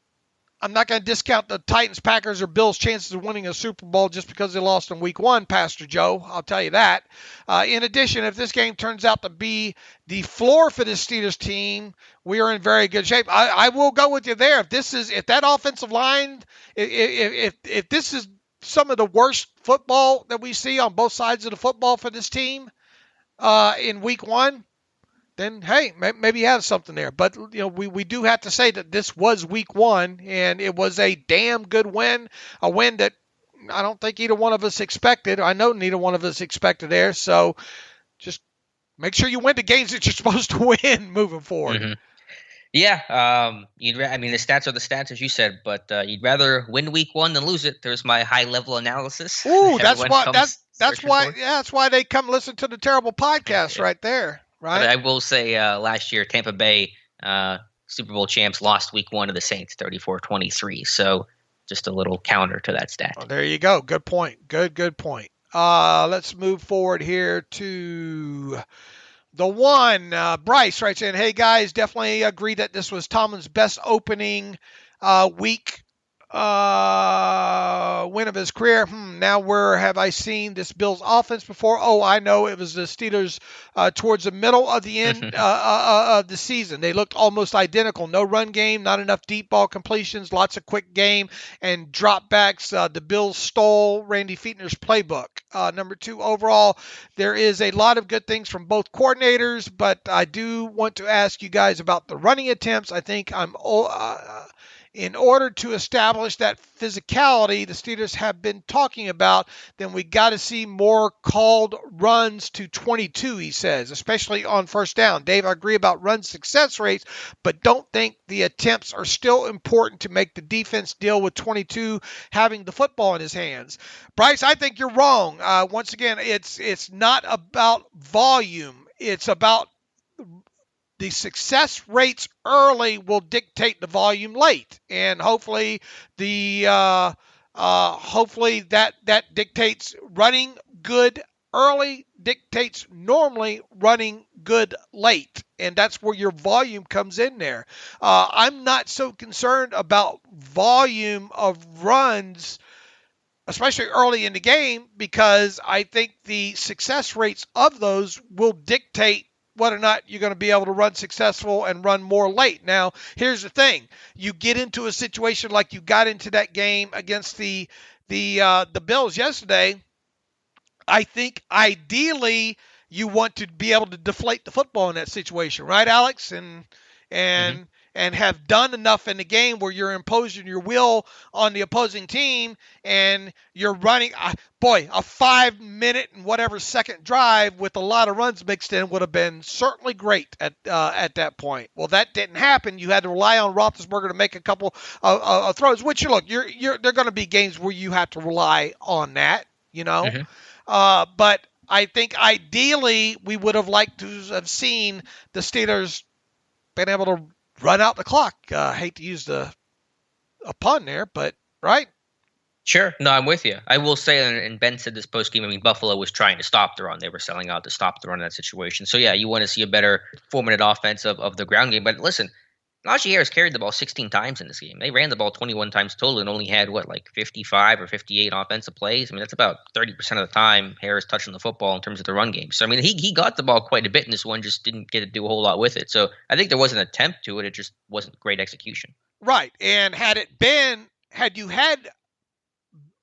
the Titans, Packers, or Bills' chances of winning a Super Bowl just because they lost in week one, Pastor Joe. I'll tell you that. In addition, if this game turns out to be the floor for the Steelers team, we are in very good shape. I will go with you there. If that offensive line, if this is some of the worst football that we see on both sides of the football for this team in week one, then, hey, maybe you have something there. But, we do have to say that this was week one, and it was a damn good win, a win that I don't think either one of us expected. I know neither one of us expected there. So just make sure you win the games that you're supposed to win moving forward. Mm-hmm. Yeah. The stats are the stats, as you said, but you'd rather win week one than lose it. There's my high-level analysis. Ooh, that's why they come listen to the Terrible Podcast right there. Right. But I will say last year, Tampa Bay Super Bowl champs lost week one to the Saints 34-23. So just a little counter to that stat. Oh, there you go. Good point. Good point. Let's move forward here to the one. Bryce writes in, hey, guys, definitely agree that this was Tomlin's best opening week win of his career. Now where have I seen this Bills offense before? Oh, I know it was the Steelers towards the middle of the end of the season. They looked almost identical. No run game, not enough deep ball completions, lots of quick game and dropbacks. The Bills stole Randy Fichtner's playbook. Number two, overall, there is a lot of good things from both coordinators, but I do want to ask you guys about the running attempts. I think in order to establish that physicality the Steelers have been talking about, then we got to see more called runs to 22, he says, especially on first down. Dave, I agree about run success rates, but don't think the attempts are still important to make the defense deal with 22 having the football in his hands. Bryce, I think you're wrong. Once again, it's not about volume. It's about the success rates early will dictate the volume late, and hopefully that dictates running good early, dictates normally running good late, and that's where your volume comes in there. I'm not so concerned about volume of runs especially early in the game, because I think the success rates of those will dictate whether or not you're going to be able to run successful and run more late. Now, here's the thing. You get into a situation like you got into that game against the Bills yesterday. I think ideally you want to be able to deflate the football in that situation, right, Alex? And have done enough in the game where you're imposing your will on the opposing team and you're running. Boy, a 5-minute and whatever second drive with a lot of runs mixed in would have been certainly great at that point. Well, that didn't happen. You had to rely on Roethlisberger to make a couple of throws. Which look, there are going to be games where you have to rely on that, you know. But I think ideally we would have liked to have seen the Steelers been able to run out the clock. Hate to use a pun there, but right? Sure. No, I'm with you. I will say, and Ben said this post-game, I mean, Buffalo was trying to stop the run. They were selling out to stop the run in that situation. So, yeah, you want to see a better 4-minute offense of the ground game. But listen, Najee Harris carried the ball 16 times in this game. They ran the ball 21 times total and only had, 55 or 58 offensive plays? I mean, that's about 30% of the time Harris touching the football in terms of the run game. So, I mean, he got the ball quite a bit in this one, just didn't get to do a whole lot with it. So, I think there was an attempt to it. It just wasn't great execution. Right. And had you had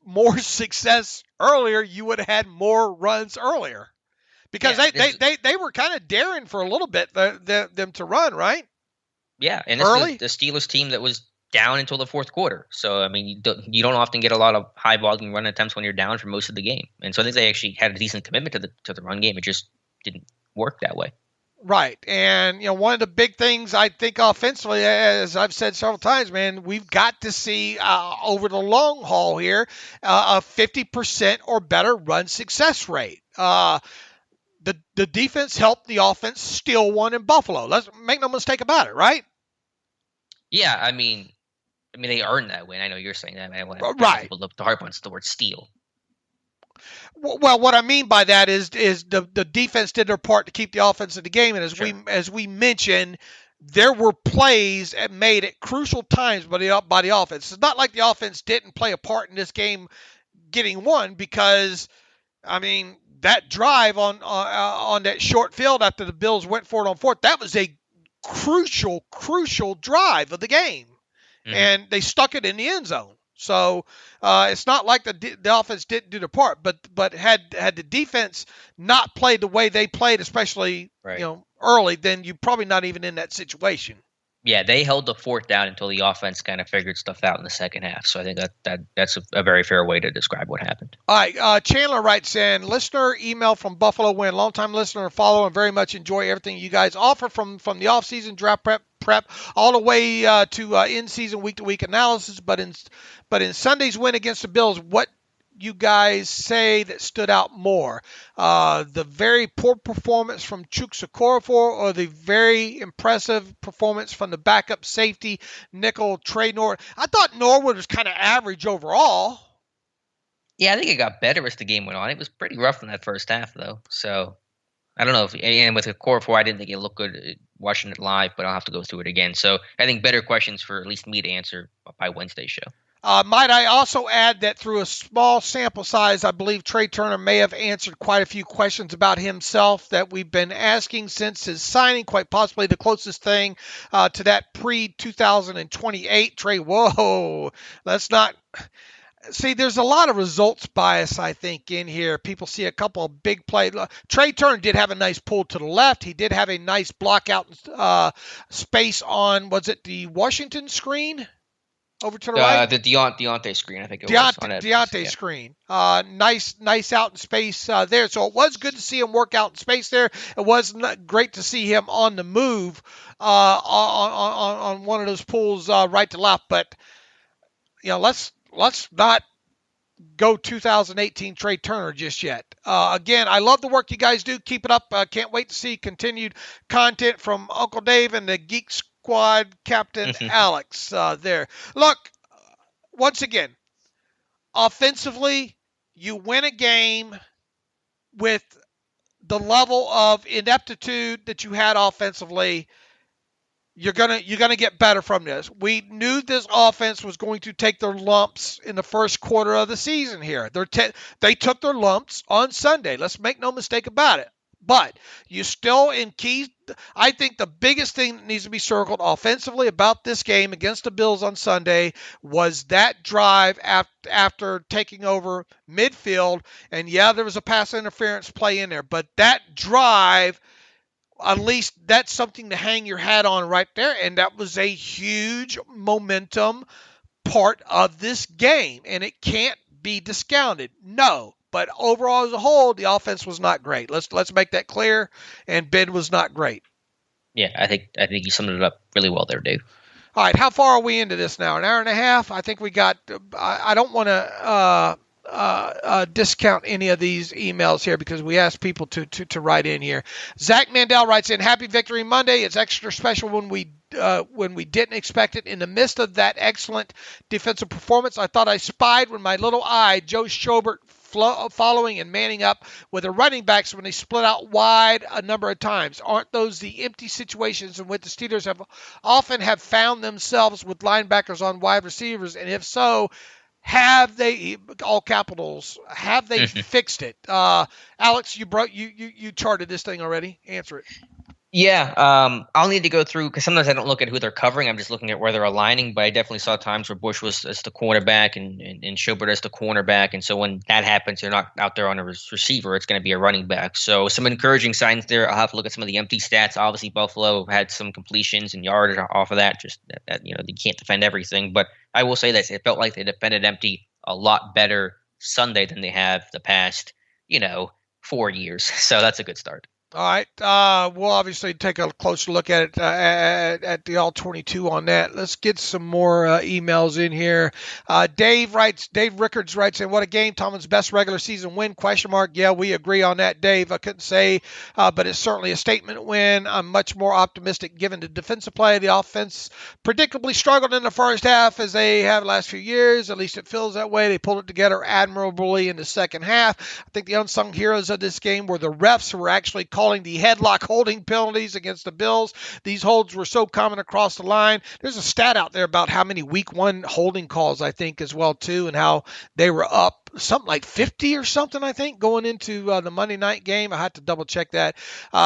more success earlier, you would have had more runs earlier. Because they were kind of daring for a little bit, them to run, right? Yeah, and this is the Steelers team that was down until the fourth quarter. So, I mean, you don't often get a lot of high-volume run attempts when you're down for most of the game. And so I think they actually had a decent commitment to the run game. It just didn't work that way. Right. And, one of the big things I think offensively, as I've said several times, man, we've got to see over the long haul here a 50% or better run success rate. The defense helped the offense steal one in Buffalo. Let's make no mistake about it, right? Yeah, I mean, they earned that win. I know you're saying that. Right. People look the hard ones, the word steal. Well, what I mean by that is the defense did their part to keep the offense in the game, and as we mentioned, there were plays made at crucial times by the offense. It's not like the offense didn't play a part in this game getting one, because I mean that drive on that short field after the Bills went for it on fourth, that was a crucial drive of the game, and they stuck it in the end zone. So it's not like the offense didn't do their part, but had the defense not played the way they played, especially early, then you're probably not even in that situation. Yeah, they held the fort down until the offense kind of figured stuff out in the second half. So I think that's a very fair way to describe what happened. All right, Chandler writes in, listener email from Buffalo Win, longtime listener and follower, and very much enjoy everything you guys offer from the off-season draft prep all the way to in-season week-to-week analysis. But in Sunday's win against the Bills, what you guys say that stood out more? The very poor performance from Chuks Okorafor or the very impressive performance from the backup safety nickel Trey Norwood? I thought Norwood was kind of average overall. Yeah, I think it got better as the game went on. It was pretty rough in that first half, though. So I don't know and with Okorafor, I didn't think it looked good watching it live, but I'll have to go through it again. So I think better questions for at least me to answer by Wednesday's show. Might I also add that through a small sample size, I believe Trey Turner may have answered quite a few questions about himself that we've been asking since his signing, quite possibly the closest thing to that pre-2028 Trey. Whoa, let's not... See, there's a lot of results bias, I think, in here. People see a couple of big plays. Trey Turner did have a nice pull to the left. He did have a nice block out space on, was it the Washington screen? Over to the right? The Deante screen, I think it was. On Deante screen. Nice out in space there. So it was good to see him work out in space there. It was great to see him on the move on one of those pulls right to left. But, let's not go 2018 Trey Turner just yet. Again, I love the work you guys do. Keep it up. Can't wait to see continued content from Uncle Dave and the Geek Squad Captain Alex there. Look, once again, offensively, you win a game with the level of ineptitude that you had offensively. you're gonna get better from this. We knew this offense was going to take their lumps in the first quarter of the season here. They took their lumps on Sunday. Let's make no mistake about it. But you still in key. I think the biggest thing that needs to be circled offensively about this game against the Bills on Sunday was that drive after taking over midfield. And yeah, there was a pass interference play in there, but that drive, at least that's something to hang your hat on right there. And that was a huge momentum part of this game. And it can't be discounted. No. But overall as a whole, the offense was not great. Let's make that clear. And Ben was not great. Yeah, I think you summed it up really well there, Dave. All right, how far are we into this now? An hour and a half? I think we got I don't want to discount any of these emails here because we asked people to write in here. Zach Mandel writes in, Happy Victory Monday. It's extra special when we didn't expect it. In the midst of that excellent defensive performance, I thought I spied with my little eye Joe Schobert following and manning up with the running backs when they split out wide a number of times. Aren't those the empty situations in which the Steelers often have found themselves with linebackers on wide receivers? And if so, have they, all capitals, have they fixed it? Alex, you charted this thing already. Answer it. Yeah, I'll need to go through because sometimes I don't look at who they're covering. I'm just looking at where they're aligning. But I definitely saw times where Bush was as the cornerback and Schobert as the cornerback. And so when that happens, they're not out there on a receiver. It's going to be a running back. So some encouraging signs there. I'll have to look at some of the empty stats. Obviously, Buffalo had some completions and yardage off of that. Just that, they can't defend everything. But I will say this: it felt like they defended empty a lot better Sunday than they have the past, 4 years. So that's a good start. All right. We'll obviously take a closer look at it at the All-22 on that. Let's get some more emails in here. Dave Rickards writes in, what a game. Tomlin's best regular season win, ? Yeah, we agree on that, Dave. I couldn't say, but it's certainly a statement win. I'm much more optimistic given the defensive play. The offense predictably struggled in the first half as they have the last few years. At least it feels that way. They pulled it together admirably in the second half. I think the unsung heroes of this game were the refs who were actually calling the headlock holding penalties against the Bills. These holds were so common across the line. There's a stat out there about how many week one holding calls, I think, as well, too, and how they were up something like 50 or something, I think, going into the Monday night game. I had to double check that.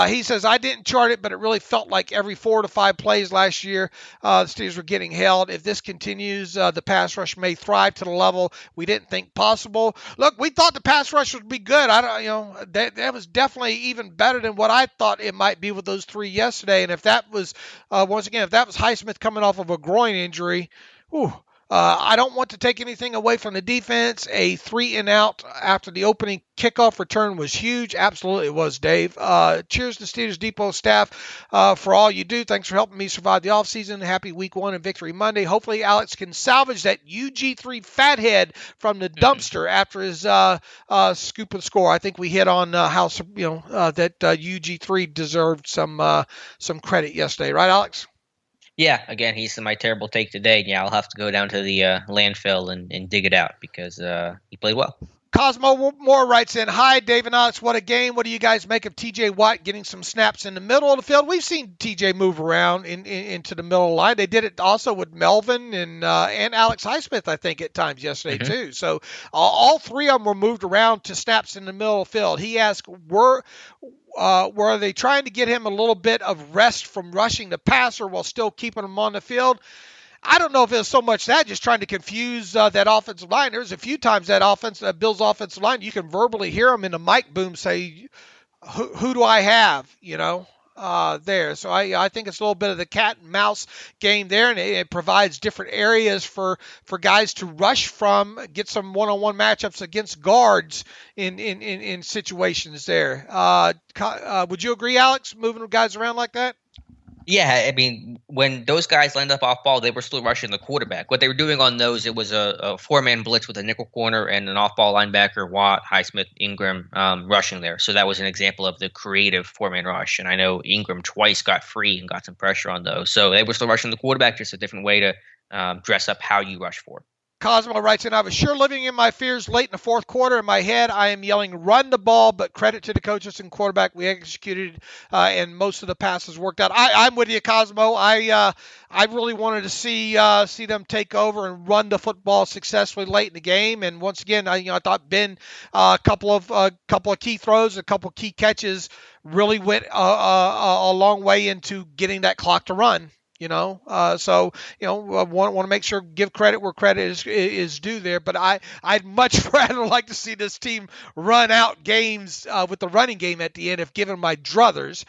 He says, I didn't chart it, but it really felt like every 4 to 5 plays last year, the Steelers were getting held. If this continues, the pass rush may thrive to the level we didn't think possible. Look, we thought the pass rush would be good. That was definitely even better than what I thought it might be with those 3 yesterday. And if that was, once again, if that was Highsmith coming off of a groin injury, I don't want to take anything away from the defense. A 3-and-out after the opening kickoff return was huge. Absolutely it was, Dave. Cheers to Steelers Depot staff for all you do. Thanks for helping me survive the offseason. Happy week 1 and Victory Monday. Hopefully Alex can salvage that UG3 fathead from the dumpster after his scoop and score. I think we hit on how that UG3 deserved some credit yesterday. Right, Alex? Yeah, again, he's my terrible take today. Yeah, I'll have to go down to the landfill and dig it out because he played well. Cosmo Moore writes in, hi, Dave and Alex, what a game. What do you guys make of T.J. Watt getting some snaps in the middle of the field? We've seen T.J. move around into the middle of the line. They did it also with Melvin and Alex Highsmith, I think, at times yesterday, too. So all 3 of them were moved around to snaps in the middle of the field. He asked, were they trying to get him a little bit of rest from rushing the passer while still keeping him on the field? I don't know if it was so much that, just trying to confuse that offensive line. There's a few times that Bills offensive line, you can verbally hear them in the mic boom say, who do I have, there. So I think it's a little bit of the cat and mouse game there, and it provides different areas for guys to rush from, get some one-on-one matchups against guards in situations there. Would you agree, Alex, moving guys around like that? Yeah, I mean, when those guys lined up off ball, they were still rushing the quarterback. What they were doing on those, it was a 4-man blitz with a nickel corner and an off-ball linebacker, Watt, Highsmith, Ingram, rushing there. So that was an example of the creative 4-man rush. And I know Ingram twice got free and got some pressure on those. So they were still rushing the quarterback, just a different way to dress up how you rush for. Cosmo writes in, I was sure living in my fears late in the fourth quarter. In my head, I am yelling, run the ball, but credit to the coaches and quarterback. We executed, and most of the passes worked out. I'm with you, Cosmo. I really wanted to see them take over and run the football successfully late in the game. And once again, I thought Ben, a couple of key throws, a couple of key catches really went a long way into getting that clock to run. I want to make sure, give credit where credit is due there. But I'd much rather like to see this team run out games with the running game at the end if given my druthers.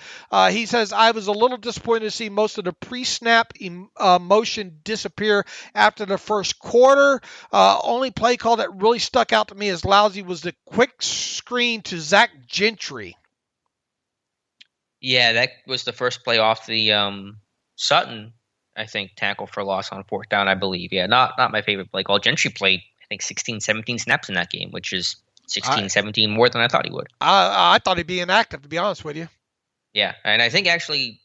He says, I was a little disappointed to see most of the pre-snap motion disappear after the first quarter. Only play call that really stuck out to me as lousy was the quick screen to Zach Gentry. Yeah, that was the first play off the Sutton, I think, tackle for loss on fourth down, I believe. Yeah, not my favorite play call. Gentry played, I think, 16, 17 snaps in that game, which is 17 more than I thought he would. I thought he'd be inactive, to be honest with you. Yeah, and I think actually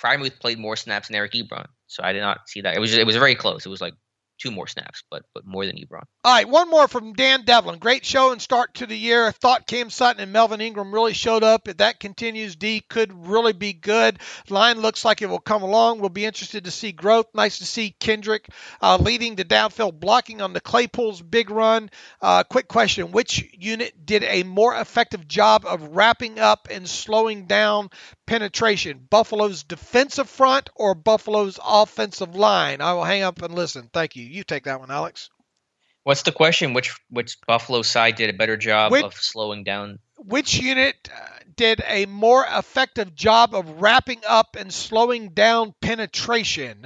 Freiermuth played more snaps than Eric Ebron, so I did not see that. It was very close. It was like 2 more snaps, but more than Ebron. All right, one more from Dan Devlin. Great show and start to the year. Thought Cam Sutton and Melvin Ingram really showed up. If that continues, D could really be good. Line looks like it will come along. We'll be interested to see growth. Nice to see Kendrick leading the downfield blocking on the Claypool's big run. Quick question. Which unit did a more effective job of wrapping up and slowing down penetration? Buffalo's defensive front or Buffalo's offensive line? I will hang up and listen. Thank you. You take that one, Alex. What's the question? Which Buffalo side did a better job of slowing down? Which unit did a more effective job of wrapping up and slowing down penetration?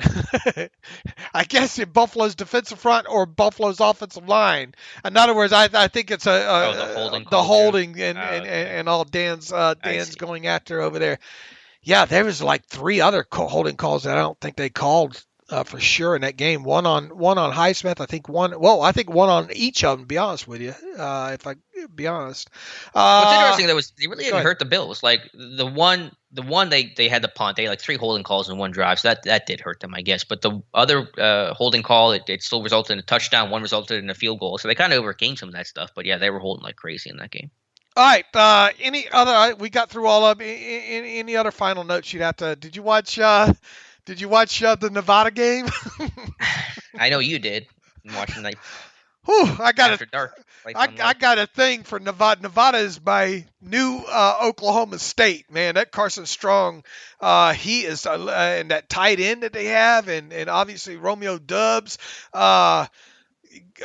I guess in Buffalo's defensive front or Buffalo's offensive line. In other words, I think it's the holding and all Dan's going after over there. Yeah, there was like 3 other holding calls that I don't think they called for sure in that game. One on Highsmith. I think one on each of them, to be honest with you, if I be honest. What's interesting though is they really didn't hurt the Bills. Like the one they had the punt. They had like 3 holding calls in one drive, so that did hurt them, I guess. But the other holding call, it still resulted in a touchdown. One resulted in a field goal. So they kind of overcame some of that stuff. But yeah, they were holding like crazy in that game. All right. Any other? We got through all of any other final notes you'd have to? Did you watch the Nevada game? I know you did. I'm watching that. I got after dark. I got a thing for Nevada. Nevada is my new Oklahoma State, man. That Carson Strong, he is, and that tight end that they have, and obviously Romeo Dubs.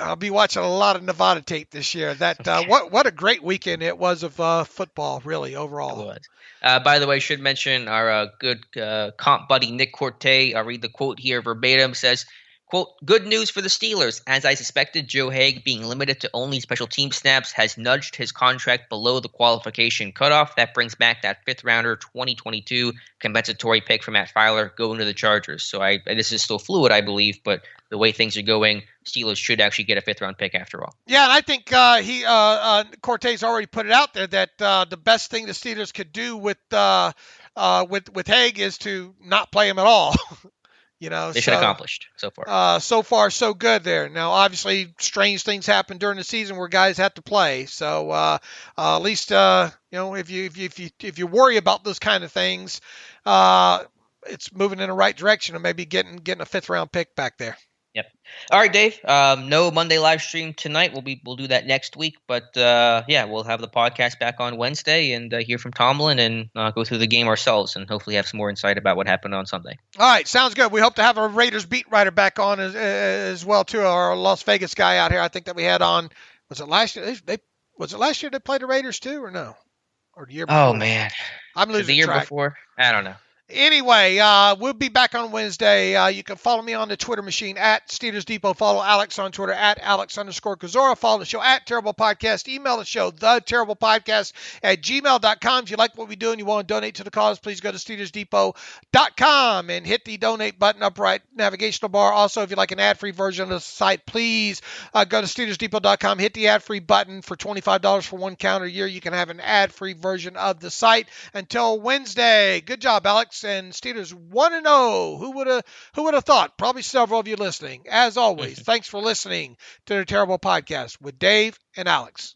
I'll be watching a lot of Nevada tape this year. What a great weekend it was of football, really, overall. It was. By the way, I should mention our good comp buddy Nick Corte. I'll read the quote here verbatim. Says, quote, good news for the Steelers. As I suspected, Joe Haeg, being limited to only special team snaps, has nudged his contract below the qualification cutoff. That brings back that 5th-rounder 2022 compensatory pick from Matt Filer going to the Chargers. So this is still fluid, I believe, but the way things are going, Steelers should actually get a 5th-round pick after all. Yeah, and I think Cortez already put it out there that the best thing the Steelers could do with Haeg is to not play him at all. They should accomplished so far. So far, so good there. Now, obviously, strange things happen during the season where guys have to play. So at least if you worry about those kind of things, it's moving in the right direction and maybe getting a 5th-round pick back there. Yep. All right, Dave. No Monday live stream tonight. We'll do that next week. But we'll have the podcast back on Wednesday and hear from Tomlin and go through the game ourselves and hopefully have some more insight about what happened on Sunday. All right, sounds good. We hope to have a Raiders beat writer back on as well too. Our Las Vegas guy out here. I think that we had on. Was it last year? Was it last year they played the Raiders too, or no? Or the year before? Oh man, I'm losing the year track. before. I don't know. Anyway, we'll be back on Wednesday. You can follow me on the Twitter machine at Steelers Depot. Follow Alex on Twitter at Alex_Kozora. Follow the show at Terrible Podcast. Email the show, theterriblepodcast@gmail.com. If you like what we do and you want to donate to the cause, please go to SteelersDepot.com and hit the donate button up right navigational bar. Also, if you like an ad-free version of the site, please go to SteelersDepot.com, hit the ad-free button. For $25 for one calendar year, you can have an ad-free version of the site. Until Wednesday, good job, Alex. Alex, and Steelers 1-0. Who would have thought? Probably several of you listening. As always, thanks for listening to the Terrible Podcast with Dave and Alex.